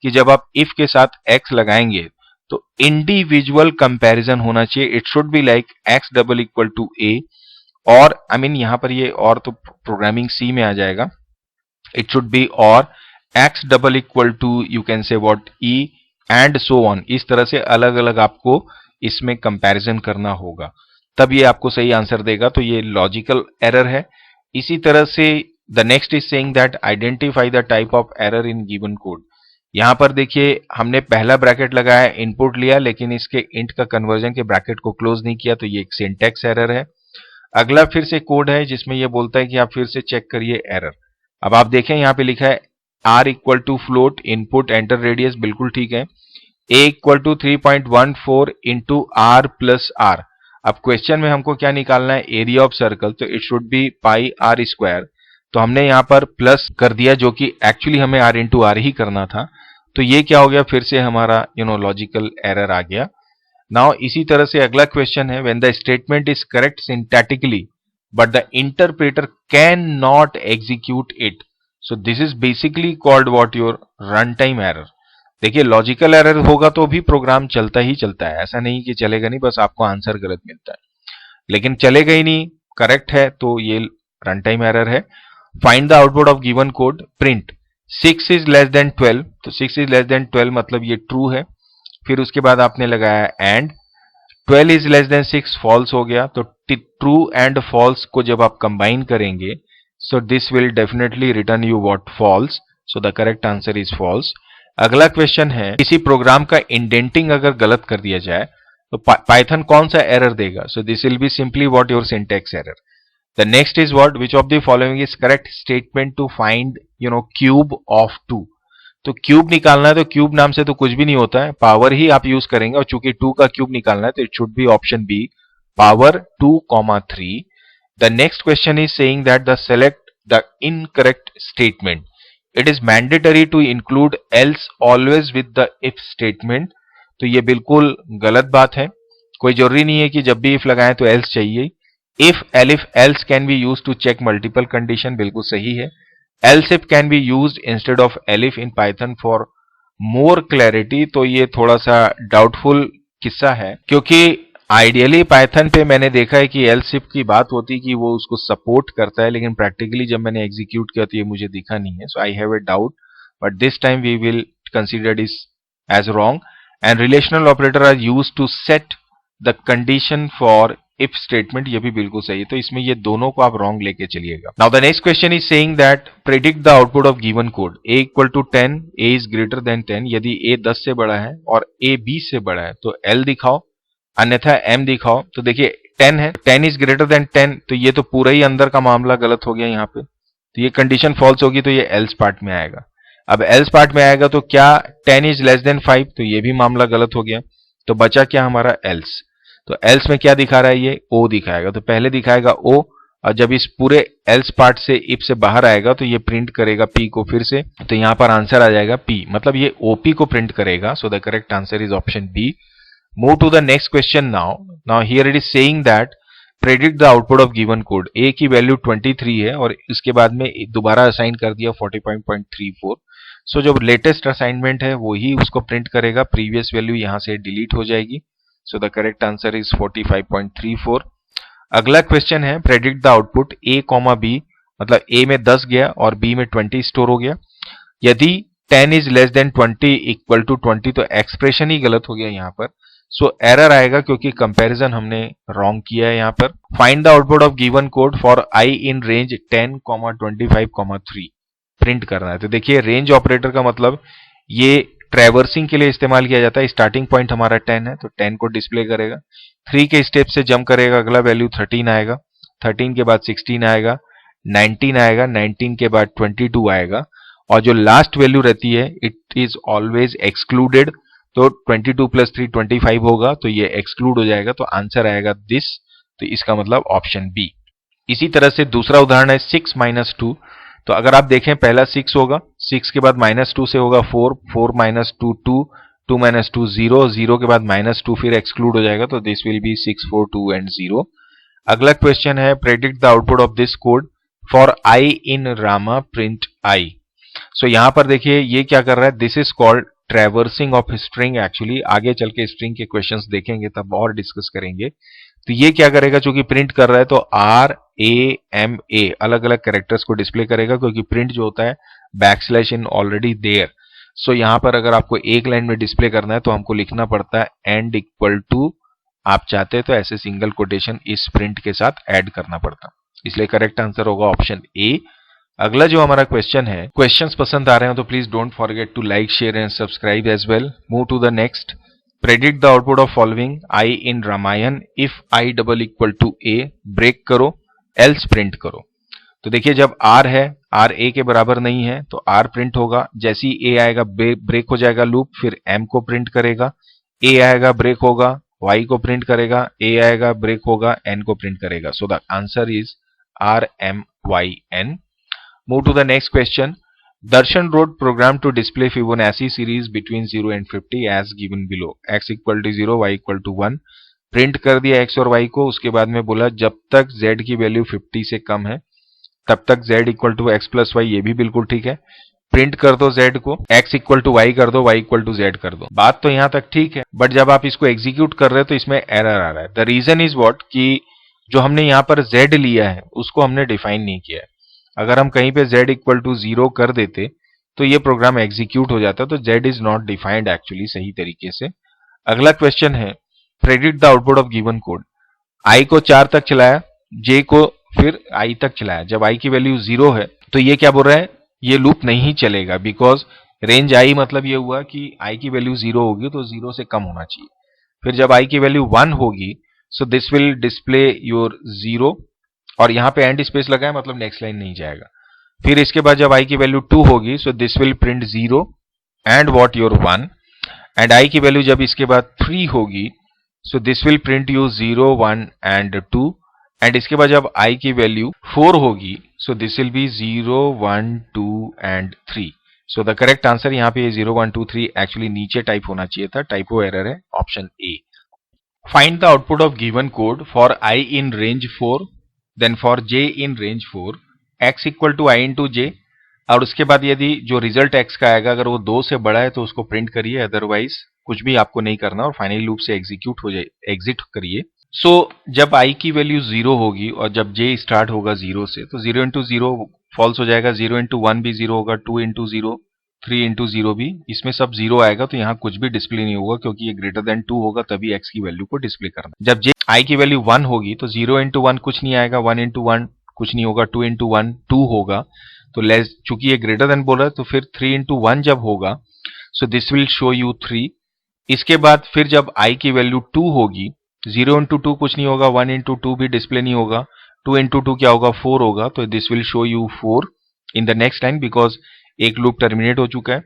कि जब आप इफ के साथ एक्स लगाएंगे तो इंडिविजुअल कंपैरिजन होना चाहिए. It should be like X double equal to A, और आई मीन यहाँ पर ये और तो प्रोग्रामिंग सी में आ जाएगा. इट शुड बी और x double equal to, you can say what, e and so on. इस तरह से अलग अलग आपको इसमें कंपैरिजन करना होगा, तब ये आपको सही आंसर देगा. तो ये लॉजिकल एरर है. इसी तरह से the next is saying that identify the type of error in given code. यहां पर देखिए हमने पहला ब्रैकेट लगाया, इनपुट लिया, लेकिन इसके इंट का कन्वर्जन के ब्रैकेट को क्लोज नहीं किया, तो ये एक सिंटैक्स एरर है. अगला फिर से कोड है जिसमें ये बोलता है कि आप फिर से चेक करिए एरर. अब आप देखें यहां पे लिखा है r equal to float input enter radius, बिल्कुल ठीक है. a equal to 3.14 into R plus R. अब क्वेश्चन में हमको क्या निकालना है? Area of circle. तो it should be pi R square. तो हमने यहाँ पर प्लस कर दिया, जो कि एक्चुअली हमें r इंटू आर ही करना था. तो ये क्या हो गया? फिर से हमारा लॉजिकल एरर आ गया. नाउ इसी तरह से अगला क्वेश्चन है when the statement is correct syntactically but the interpreter can not execute it. So this is basically called what your runtime error. देखिए लॉजिकल एरर होगा तो भी प्रोग्राम चलता ही चलता है, ऐसा नहीं कि चलेगा नहीं, बस आपको आंसर गलत मिलता है. लेकिन चलेगा ही नहीं, करेक्ट है, तो ये रन टाइम एरर है. Find the output of given code. Print 6 is less then 12. तो 6 इज लेस देन 12 मतलब ये ट्रू है. फिर उसके बाद आपने लगाया and. 12 is less than 6 false हो गया. तो ट्रू एंड फॉल्स को जब आप कंबाइन करेंगे, so this will definitely return you what? False. So the correct answer is false. अगला क्वेश्चन है किसी प्रोग्राम का इंडेंटिंग अगर गलत कर दिया जाए तो पाइथन कौन सा एरर देगा? So this will be simply what? Your syntax error. The next is what? Which of the following is correct statement to find cube of 2. तो क्यूब निकालना है, तो क्यूब नाम से तो कुछ भी नहीं होता है, पावर ही आप यूज करेंगे, और चूंकि 2 का क्यूब निकालना है तो it should be option B, power 2,3. The next question is saying that select the incorrect statement. It is mandatory to include else always with the if statement. तो ये बिल्कुल गलत बात है. कोई जरूरी नहीं है कि जब भी if लगाएं तो else चाहिए. If, elif, else can be used to check multiple condition, बिल्कुल सही है. Else if can be used instead of elif in Python for more clarity. तो ये थोड़ा सा डाउटफुल किस्सा है, क्योंकि आइडियली पाइथन पे मैंने देखा है कि एल्स इफ की बात होती कि वो उसको सपोर्ट करता है, लेकिन प्रैक्टिकली जब मैंने एग्जीक्यूट किया तो ये मुझे दिखा नहीं है. So I have a doubt, but this time we will consider this as wrong. And relational operator are used to set the condition for if statement. ये भी बिल्कुल सही है. तो इसमें ये दोनों को आप रॉन्ग लेके चलिएगा. Now the next question is saying that predict the output of given code. a equal to 10, a is greater than 10. यदि a 10 से बड़ा है और a 20 से बड़ा है तो l दिखाओ, अन्यथा m दिखाओ. तो देखिए 10 है, 10 इज ग्रेटर देन 10, तो ये तो पूरा ही अंदर का मामला गलत हो गया यहाँ पे. तो ये कंडीशन फॉल्स होगी, तो ये एल्स पार्ट में आएगा. अब एल्स पार्ट में आएगा तो क्या 10 इज लेस देन 5, तो ये भी मामला गलत हो गया. तो बचा क्या हमारा एल्स. तो एल्स में क्या दिखा रहा है? ये o दिखाएगा. तो पहले दिखाएगा o, और जब इस पूरे एल्स पार्ट से इफ से बाहर आएगा तो ये प्रिंट करेगा पी को फिर से, तो यहां पर आंसर आ जाएगा पी, मतलब ये ओपी को प्रिंट करेगा. So the correct answer is option B. Move to the next question now. Now here it is saying that predict the output of given code. A की वैल्यू 23 है और इसके बाद में दोबारा असाइन कर दिया 45.34. सो जो लेटेस्ट असाइनमेंट है वो ही उसको प्रिंट करेगा, प्रीवियस वैल्यू यहां से डिलीट हो जाएगी. So the correct answer is 45.34. अगला क्वेश्चन है predict the output a comma b, मतलब ए में 10 गया और बी में 20 स्टोर हो गया. यदि 10 is less than 20 equal to 20, तो एक्सप्रेशन ही गलत हो गया यहाँ पर. सो एरर आएगा क्योंकि कंपैरिजन हमने रॉन्ग किया है यहाँ पर. Find the output of given code for I in range 10, 25, 3 print करना है. तो देखिए रेंज ऑपरेटर का मतलब ये ट्रैवर्सिंग के लिए इस्तेमाल किया जाता है. स्टार्टिंग पॉइंट हमारा 10 है तो 10 को डिस्प्ले करेगा. 3 के स्टेप से जंप करेगा, अगला वैल्यू 13 आएगा, 13 के बाद 16 आएगा, 19 आएगा, 19 के बाद 22 आएगा, और जो लास्ट वैल्यू रहती है इट इज ऑलवेज एक्सक्लूडेड. तो 22 प्लस 3 25 होगा, तो ये एक्सक्लूड हो जाएगा, तो आंसर आएगा दिस. तो इसका मतलब ऑप्शन बी. इसी तरह से दूसरा उदाहरण है 6 माइनस 2. तो अगर आप देखें पहला 6 होगा, 6 के बाद -2 से होगा 4, 4 माइनस 2 2, 2 माइनस 2 0, 0 के बाद -2 फिर एक्सक्लूड हो जाएगा, तो दिस विल बी 6 4 2 एंड 0. अगला क्वेश्चन है predict the output of this code for I in Rama print I. So यहां पर देखिए ये क्या कर रहा है, this is called traversing of string. Actually आगे चल के स्ट्रिंग के क्वेश्चंस देखेंगे तब और डिस्कस करेंगे. तो ये क्या करेगा, चूंकि प्रिंट कर रहा है तो आर ए एम ए अलग अलग कैरेक्टर्स को डिस्प्ले करेगा, क्योंकि प्रिंट जो होता है बैकस्लैश इन ऑलरेडी देयर. सो यहां पर अगर आपको एक लाइन में डिस्प्ले करना है तो हमको लिखना पड़ता है एंड इक्वल टू. आप चाहते तो ऐसे सिंगल कोटेशन इस प्रिंट के साथ ऐड करना पड़ता, इसलिए करेक्ट आंसर होगा ऑप्शन ए. अगला जो हमारा क्वेश्चन है, क्वेश्चंस पसंद आ रहे हैं तो please don't forget to like share and subscribe as well. Move to the next. Predict the output of following i in range if i double equal to a. Break करो else print करो. तो देखिए जब are है, R A के बराबर नहीं है तो आर प्रिंट होगा. जैसे ही ए आएगा ब्रेक हो जाएगा लूप, फिर एम को प्रिंट करेगा. ए आएगा ब्रेक होगा, वाई को प्रिंट करेगा. ए आएगा ब्रेक होगा, एन को प्रिंट करेगा. So the answer is R M Y N. Move to the next question. Darshan wrote program to display Fibonacci series between 0 and 50 as given below. X equal to 0, Y equal to 1. Print कर दिया x और y को. उसके बाद में बोला जब तक z की वैल्यू 50 से कम है तब तक z equal to x plus y. ये भी बिल्कुल ठीक है. प्रिंट कर दो z को, x इक्वल टू वाई कर दो, y इक्वल टू z कर दो. बात तो यहां तक ठीक है, बट जब आप इसको एग्जीक्यूट कर रहे हो तो इसमें एरर आ रहा है. द रीजन इज व्हाट कि जो हमने यहाँ पर z लिया है उसको हमने डिफाइन नहीं किया है. अगर हम कहीं पे z इक्वल टू 0 कर देते तो ये प्रोग्राम एग्जीक्यूट हो जाता. तो z is not defined actually सही तरीके से. अगला क्वेश्चन है predict the output of given code. i को 4 तक चलाया, j को फिर i तक चलाया. जब i की वैल्यू 0 है तो ये क्या बोल रहा है, ये लूप नहीं चलेगा, बिकॉज रेंज i मतलब ये हुआ कि i की वैल्यू 0 होगी तो 0 से कम होना चाहिए. फिर जब i की वैल्यू 1 होगी सो दिस विल डिस्प्ले योर 0, और यहां पे एंड स्पेस लगा है मतलब नेक्स्ट लाइन नहीं जाएगा. फिर इसके बाद जब i की वैल्यू 2 होगी सो this will print 0 and what your 1. And i की वैल्यू जब इसके बाद 3 होगी सो this will print you 0 1 and 2. And इसके बाद जब i की वैल्यू 4 होगी सो this will B 0 1 2 and 3. So the correct answer यहाँ पे 0 1 2 3 एक्चुअली नीचे टाइप होना चाहिए था, टाइपो एरर है, option A. Find the output of given code for i in range 4, then for j in range 4, x equal to I into J. और उसके बाद यदि जो रिजल्ट x का आएगा अगर वो 2 से बड़ा है तो उसको प्रिंट करिए, अदरवाइज कुछ भी आपको नहीं करना और फाइनली लूप से एग्जीक्यूट हो जाए, एग्जिट करिए. सो जब i की वैल्यू 0 होगी और जब j स्टार्ट होगा 0 से तो 0 इंटू 0 फॉल्स हो जाएगा, 0 इंटू 1 भी 0 होगा, 2 इंटू 0, 3 इंटू 0 भी, इसमें सब 0 आएगा. तो यहाँ कुछ भी डिस्प्ले नहीं होगा क्योंकि ये ग्रेटर देन 2 होगा तभी x की वैल्यू को डिस्प्ले करना. जब i की वैल्यू 1 होगी तो 0 इंटू 1 कुछ नहीं आएगा, 1 इंटू 1 कुछ नहीं होगा, 2 इंटू 1 2 होगा. तो लेस चूंकि ये ग्रेटर देन बोल रहा है तो फिर 3 इंटू 1 जब होगा सो दिस विल शो यू 3. इसके बाद फिर जब i की वैल्यू 2 होगी, 0 इंटू 2 कुछ नहीं होगा, 1 इंटू 2 भी डिस्प्ले नहीं होगा, 2 इंटू 2 क्या होगा 4 होगा. तो this will show you 4 in the next line because एक लूप टर्मिनेट हो चुका है.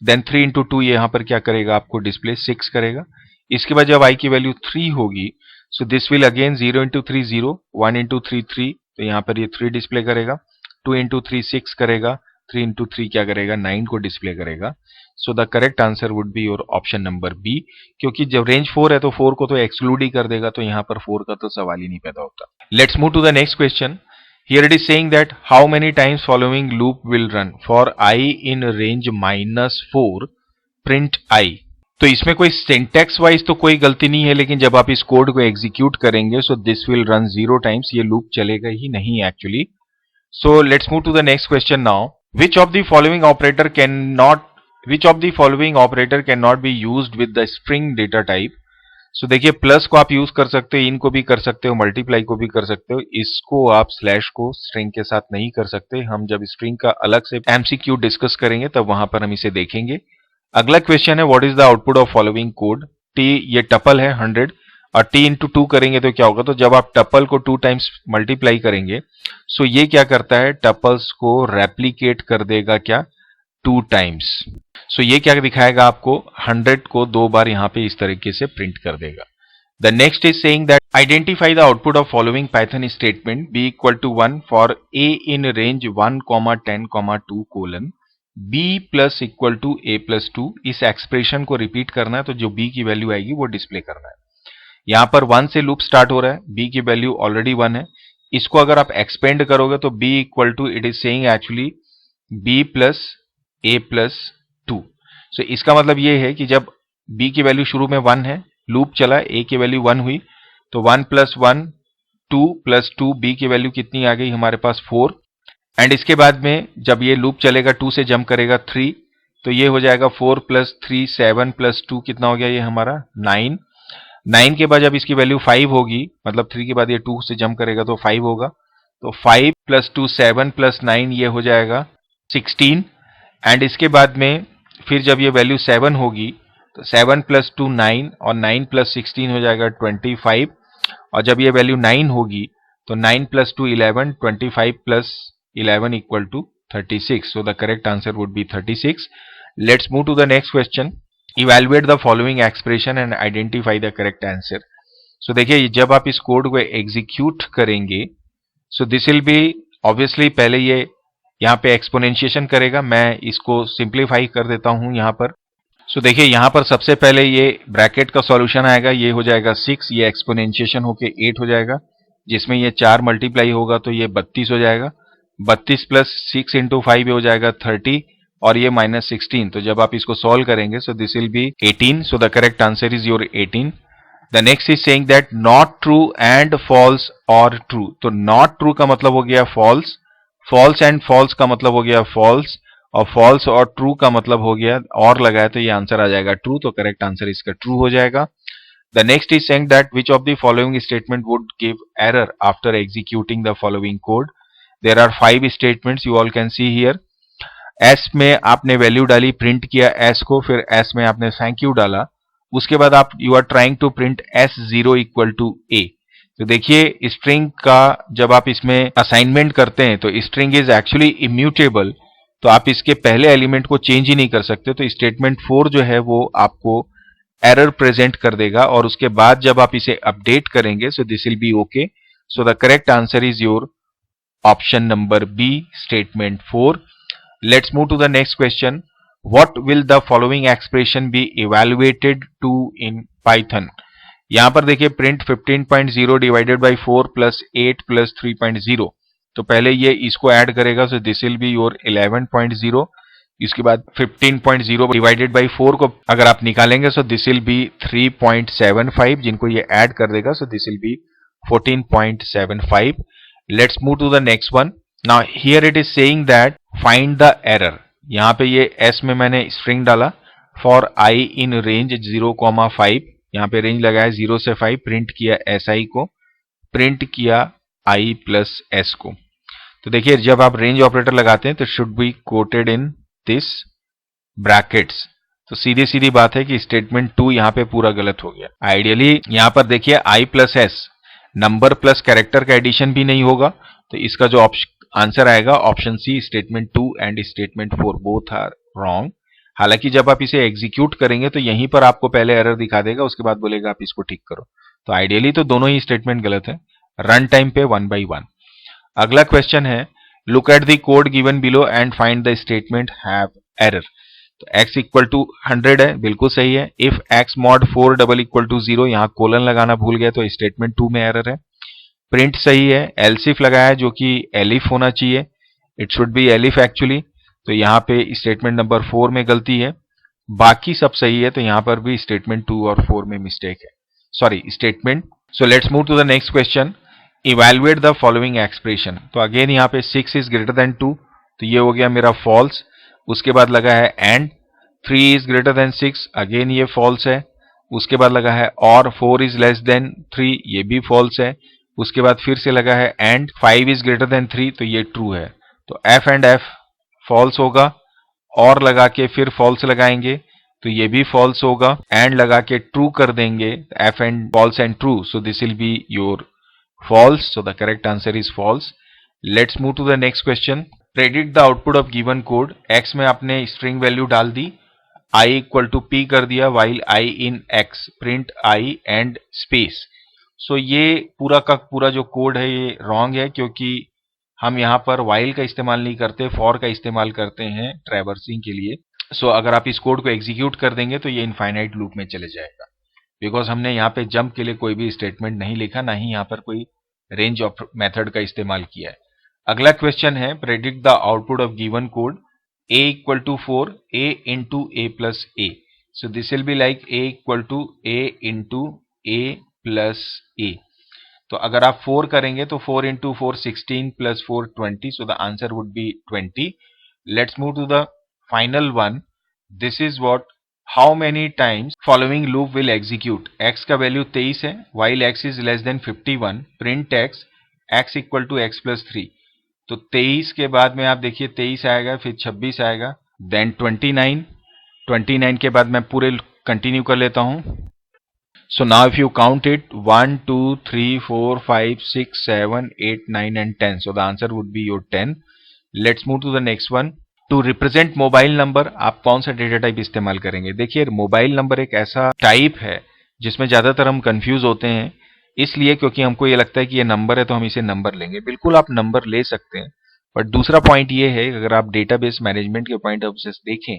देन 3 इंटू 2 यहाँ पर क्या करेगा, आपको डिस्प्ले 6 करेगा. इसके बाद जब i की वैल्यू 3 होगी सो this will again 0 into 3 0, 1 into 3 3, तो यहाँ पर ये 3 डिस्प्ले करेगा, 2 इंटू 3 6 करेगा, 3 इंटू 3 क्या करेगा 9 को डिस्प्ले करेगा। So the correct answer would be your option number B, क्योंकि जब रेंज 4 है तो 4 को तो एक्सक्लूड ही कर देगा, तो यहाँ पर 4 का तो सवाल ही नहीं पैदा होता। Let's move to the next question. Here it is saying that how many times following loop will run for I in range -4 print I। तो इसमें कोई सिंटैक्स वाइज तो कोई गलती नहीं है, लेकिन जब आप इस कोड को एग्जीक्यूट करेंगे so this will run 0 times, ये लूप चलेगा ही नहीं actually. So let's move to the next question now. Which of the following operator cannot be used with the string data type? सो देखिए, प्लस को आप use कर सकते हो, इनको भी कर सकते हो, मल्टीप्लाई को भी कर सकते हो, इसको आप स्लैश को स्ट्रिंग के साथ नहीं कर सकते। हम जब स्ट्रिंग का अलग से एमसीक्यू डिस्कस करेंगे तब वहां पर हम इसे देखेंगे। अगला क्वेश्चन है what is the output of following code. T ये टपल है 100 और टी इंटू 2 करेंगे तो क्या होगा, तो जब आप टपल को 2 टाइम्स मल्टीप्लाई करेंगे सो ये क्या करता है, टपल्स को रेप्लीकेट कर देगा क्या 2 टाइम्स। सो ये क्या दिखाएगा आपको, 100 को 2 बार यहां पे इस तरीके से प्रिंट कर देगा। The next is saying that identify the output of following Python statement b equal to 1 for a in range 1,10,2 colon b plus equal to a plus 2। इस एक्सप्रेशन को रिपीट करना है, तो जो बी की वैल्यू आएगी वो डिस्प्ले करना है। यहां पर 1 से लूप स्टार्ट हो रहा है, बी की वैल्यू ऑलरेडी 1 है। इसको अगर आप एक्सपेंड करोगे तो b equal to it is saying actually b plus a plus 2। So इसका मतलब ये है कि जब b की वैल्यू शुरू में 1 है, लूप चला, a की वैल्यू 1 हुई, तो 1 प्लस 1 2 प्लस 2, b की वैल्यू कितनी आ गई हमारे पास 4। एंड इसके बाद में जब ये लूप चलेगा 2 से जंप करेगा 3, तो ये हो जाएगा 4 प्लस 3 7 प्लस 2 कितना हो गया ये हमारा 9। 9 के बाद जब इसकी वैल्यू 5 होगी, मतलब 3 के बाद ये 2 से जंप करेगा तो 5 होगा, तो 5 प्लस 2 7 प्लस 9 ये हो जाएगा 16। एंड इसके बाद में फिर जब ये वैल्यू 7 होगी तो 7 प्लस 2 9 और 9 प्लस 16 हो जाएगा 25। और जब ये वैल्यू 9 होगी तो 9 plus 2 11, 25 plus 11 equal to 36। So the correct answer would be 36। Let's move to the next question. Evaluate the following expression and identify the correct answer. So देखिए, जब आप इस कोड को एग्जीक्यूट करेंगे so this will be obviously, पहले ये यहाँ पे एक्सपोनेंशिएशन करेगा। मैं इसको सिंप्लीफाई कर देता हूं यहाँ पर। सो देखिए, यहाँ पर सबसे पहले ये ब्रैकेट का सॉल्यूशन आएगा, ये हो जाएगा 6, ये एक्सपोनेंशिएशन होके 8 हो जाएगा, जिसमें ये 4 मल्टीप्लाई होगा तो ये 32 हो जाएगा। 32 प्लस 6 इंटू 5 हो जाएगा 30 और ये माइनस 16। तो जब आप इसको सॉल्व करेंगे so this will be 18। So the correct answer is your 18। The next is saying that not true and false और ट्रू। तो नॉट ट्रू का मतलब हो गया फॉल्स, फॉल्स एंड फॉल्स का मतलब हो गया फॉल्स, और फॉल्स और ट्रू का मतलब हो गया और लगाया तो ये आंसर आ जाएगा ट्रू। तो करेक्ट आंसर इसका ट्रू हो जाएगा। The next is saying that which of the following statement would give error after executing the following code. There are 5 statements you all can see here. S में आपने value डाली, print किया S को, फिर S में आपने thank you डाला, उसके बाद आप you are trying to print S0 equal to A. तो देखिए, स्ट्रिंग का जब आप इसमें असाइनमेंट करते हैं तो स्ट्रिंग इज एक्चुअली इम्यूटेबल, तो आप इसके पहले एलिमेंट को चेंज ही नहीं कर सकते। तो स्टेटमेंट 4 जो है वो आपको एरर प्रेजेंट कर देगा, और उसके बाद जब आप इसे अपडेट करेंगे so this will be okay. So the correct answer is your option number B, statement 4। Let's move to the next question. What will the following expression be evaluated to in Python. यहां पर देखिए, print 15.0 divided by 4 plus 8 plus 3.0। तो पहले ये इसको add करेगा, so this will be your 11.0। इसके बाद 15.0 डिवाइडेड बाई 4 को अगर आप निकालेंगे सो दिस विल बी 3.75, जिनको ये ऐड कर देगा so this will be 14.75। Let's move to the next one. Now here it is saying that find the error. यहाँ पे ये एस में मैंने स्ट्रिंग डाला फॉर आई इन रेंज 0,5, यहाँ पे रेंज लगाया 0 से 5, प्रिंट किया SI को, प्रिंट किया I प्लस S को। तो देखिए, जब आप रेंज ऑपरेटर लगाते हैं तो should be quoted in this brackets. तो सीधी सीधी बात है कि स्टेटमेंट 2 यहाँ पे पूरा गलत हो गया। आइडियली यहाँ पर देखिए I plus S, number plus character का एडिशन भी नहीं होगा, तो इसका जो आंसर आएगा option C, statement 2 and statement 4 both are wrong. हालांकि जब आप इसे एग्जीक्यूट करेंगे तो यहीं पर आपको पहले एरर दिखा देगा, उसके बाद बोलेगा आप इसको ठीक करो। तो आइडियली तो दोनों ही स्टेटमेंट गलत है। रन टाइम पे 1 by 1। अगला क्वेश्चन है look at the code given below and find the statement have error. तो x इक्वल टू 100 है, बिल्कुल सही है। If x mod 4 double equal to 0, यहाँ कोलन लगाना भूल गया तो स्टेटमेंट 2 में एरर है। प्रिंट सही है। एल्सिफ लगाया जो कि एलिफ होना चाहिए, it should B elif actually, तो यहाँ पे स्टेटमेंट नंबर 4 में गलती है। बाकी सब सही है, तो यहाँ पर भी स्टेटमेंट 2 और 4 में मिस्टेक है, sorry statement. So let's move to the next question. Evaluate the following expression. तो अगेन यहाँ पे 6 इज ग्रेटर देन 2, तो ये हो गया मेरा फॉल्स। उसके बाद लगा है and 3 is greater then 6, again ये फॉल्स है। उसके बाद लगा है और 4 इज लेस देन 3, ये भी फॉल्स है। उसके बाद फिर से लगा है एंड 5 इज ग्रेटर देन 3, तो ये ट्रू है। तो एफ एंड एफ फॉल्स होगा, और लगा के फिर फॉल्स लगाएंगे तो ये भी फॉल्स होगा, एंड लगा के ट्रू कर देंगे, F and false and true, so this will be your false, so the correct answer is false. Let's move to the next question. Predict the output of given code. x में आपने string value डाल दी, I equal to p कर दिया, while I in x print I and space. so ये पूरा का पूरा जो कोड है ये wrong है, क्योंकि हम यहाँ पर while का इस्तेमाल नहीं करते, for का इस्तेमाल करते हैं ट्रैवर्सिंग के लिए। अगर आप इस कोड को एग्जीक्यूट कर देंगे तो ये इनफाइनाइट लूप में चले जाएगा, बिकॉज हमने यहाँ पे जंप के लिए कोई भी स्टेटमेंट नहीं लिखा, ना ही यहाँ पर कोई रेंज ऑफ मेथड का इस्तेमाल किया है। अगला क्वेश्चन है predict the output of given code a equal to 4 a into a plus a। So this will be like a equal to a into a plus a। तो अगर आप 4 करेंगे तो 4 into 4 16 plus 4 20, so the answer would be 20। Let's move to the final one. This is what how many times following loop will execute. x का value 23 है, while x is less than 51, print x equal to x plus 3। तो 23 के बाद में आप देखिए 23 आएगा, फिर 26 आएगा, देन 29, 29 के बाद मैं पूरे कंटिन्यू कर लेता हूं। So now if you count it 1 2 3 4 5 6 7 8 9 and 10, so the answer would be your 10। Let's move to the next one. To represent mobile number आप कौन सा डेटा टाइप इस्तेमाल करेंगे? देखिए मोबाइल नंबर एक ऐसा टाइप है जिसमें ज्यादातर हम कंफ्यूज होते हैं, इसलिए क्योंकि हमको ये लगता है कि ये नंबर है तो हम इसे नंबर लेंगे। बिल्कुल आप नंबर ले सकते हैं, बट दूसरा पॉइंट ये है अगर आप डेटाबेस मैनेजमेंट के पॉइंट ऑफ व्यू से देखें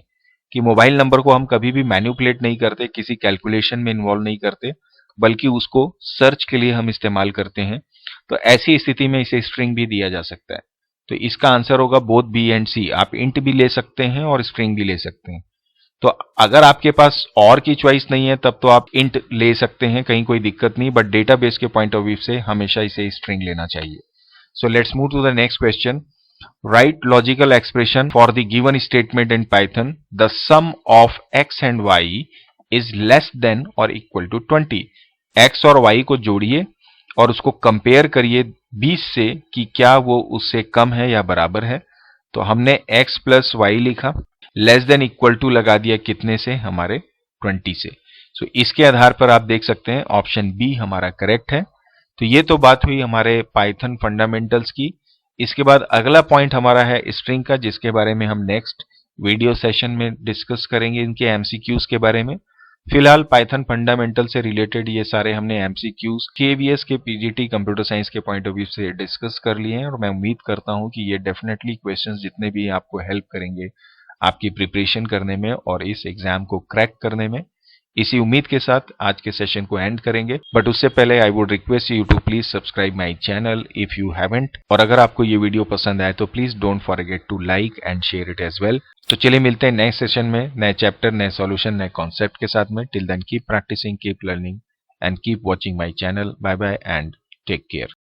कि मोबाइल नंबर को हम कभी भी मैन्युपुलेट नहीं करते, किसी कैलकुलेशन में इन्वॉल्व नहीं करते, बल्कि उसको सर्च के लिए हम इस्तेमाल करते हैं। तो ऐसी स्थिति में इसे स्ट्रिंग भी दिया जा सकता है। तो इसका आंसर होगा बोथ बी एंड सी। आप इंट भी ले सकते हैं और स्ट्रिंग भी ले सकते हैं। तो अगर आपके पास और की चॉइस नहीं है तब तो आप इंट ले सकते हैं, कहीं कोई दिक्कत नहीं, बट डेटाबेस के पॉइंट ऑफ व्यू से हमेशा इसे स्ट्रिंग लेना चाहिए। So let's move to the next question. Write logical expression for the given statement in Python. The sum of x and y is less than और equal to 20। x और y को जोड़िए और उसको कंपेयर करिए 20 से कि क्या वो उससे कम है या बराबर है। तो हमने x प्लस वाई लिखा, लेस देन इक्वल टू लगा दिया कितने से? हमारे 20 से। सो इसके आधार पर आप देख सकते हैं ऑप्शन बी हमारा करेक्ट है। तो ये तो बात हुई हमारे पाइथन फंडामेंटल्स की। इसके बाद अगला पॉइंट हमारा है स्ट्रिंग का, जिसके बारे में हम नेक्स्ट वीडियो सेशन में डिस्कस करेंगे, इनके एमसीक्यूज के बारे में। फिलहाल पाइथन फंडामेंटल से रिलेटेड ये सारे हमने एमसीक्यूज केवीएस के पीजीटी कंप्यूटर साइंस के पॉइंट ऑफ व्यू से डिस्कस कर लिए हैं, और मैं उम्मीद करता हूं कि ये डेफिनेटली क्वेश्चंस जितने भी आपको हेल्प करेंगे आपकी प्रिपरेशन करने में और इस एग्जाम को क्रैक करने में। इसी उम्मीद के साथ आज के सेशन को एंड करेंगे, बट उससे पहले I would request you to please subscribe my channel if you haven't. और अगर आपको ये वीडियो पसंद आए तो please don't forget to like and share it as well. तो चलिए मिलते हैं नए सेशन में, नए चैप्टर, नए सॉल्यूशन, नए कॉन्सेप्ट के साथ में। Till then keep practicing, keep learning and keep watching my channel. Bye bye and take care.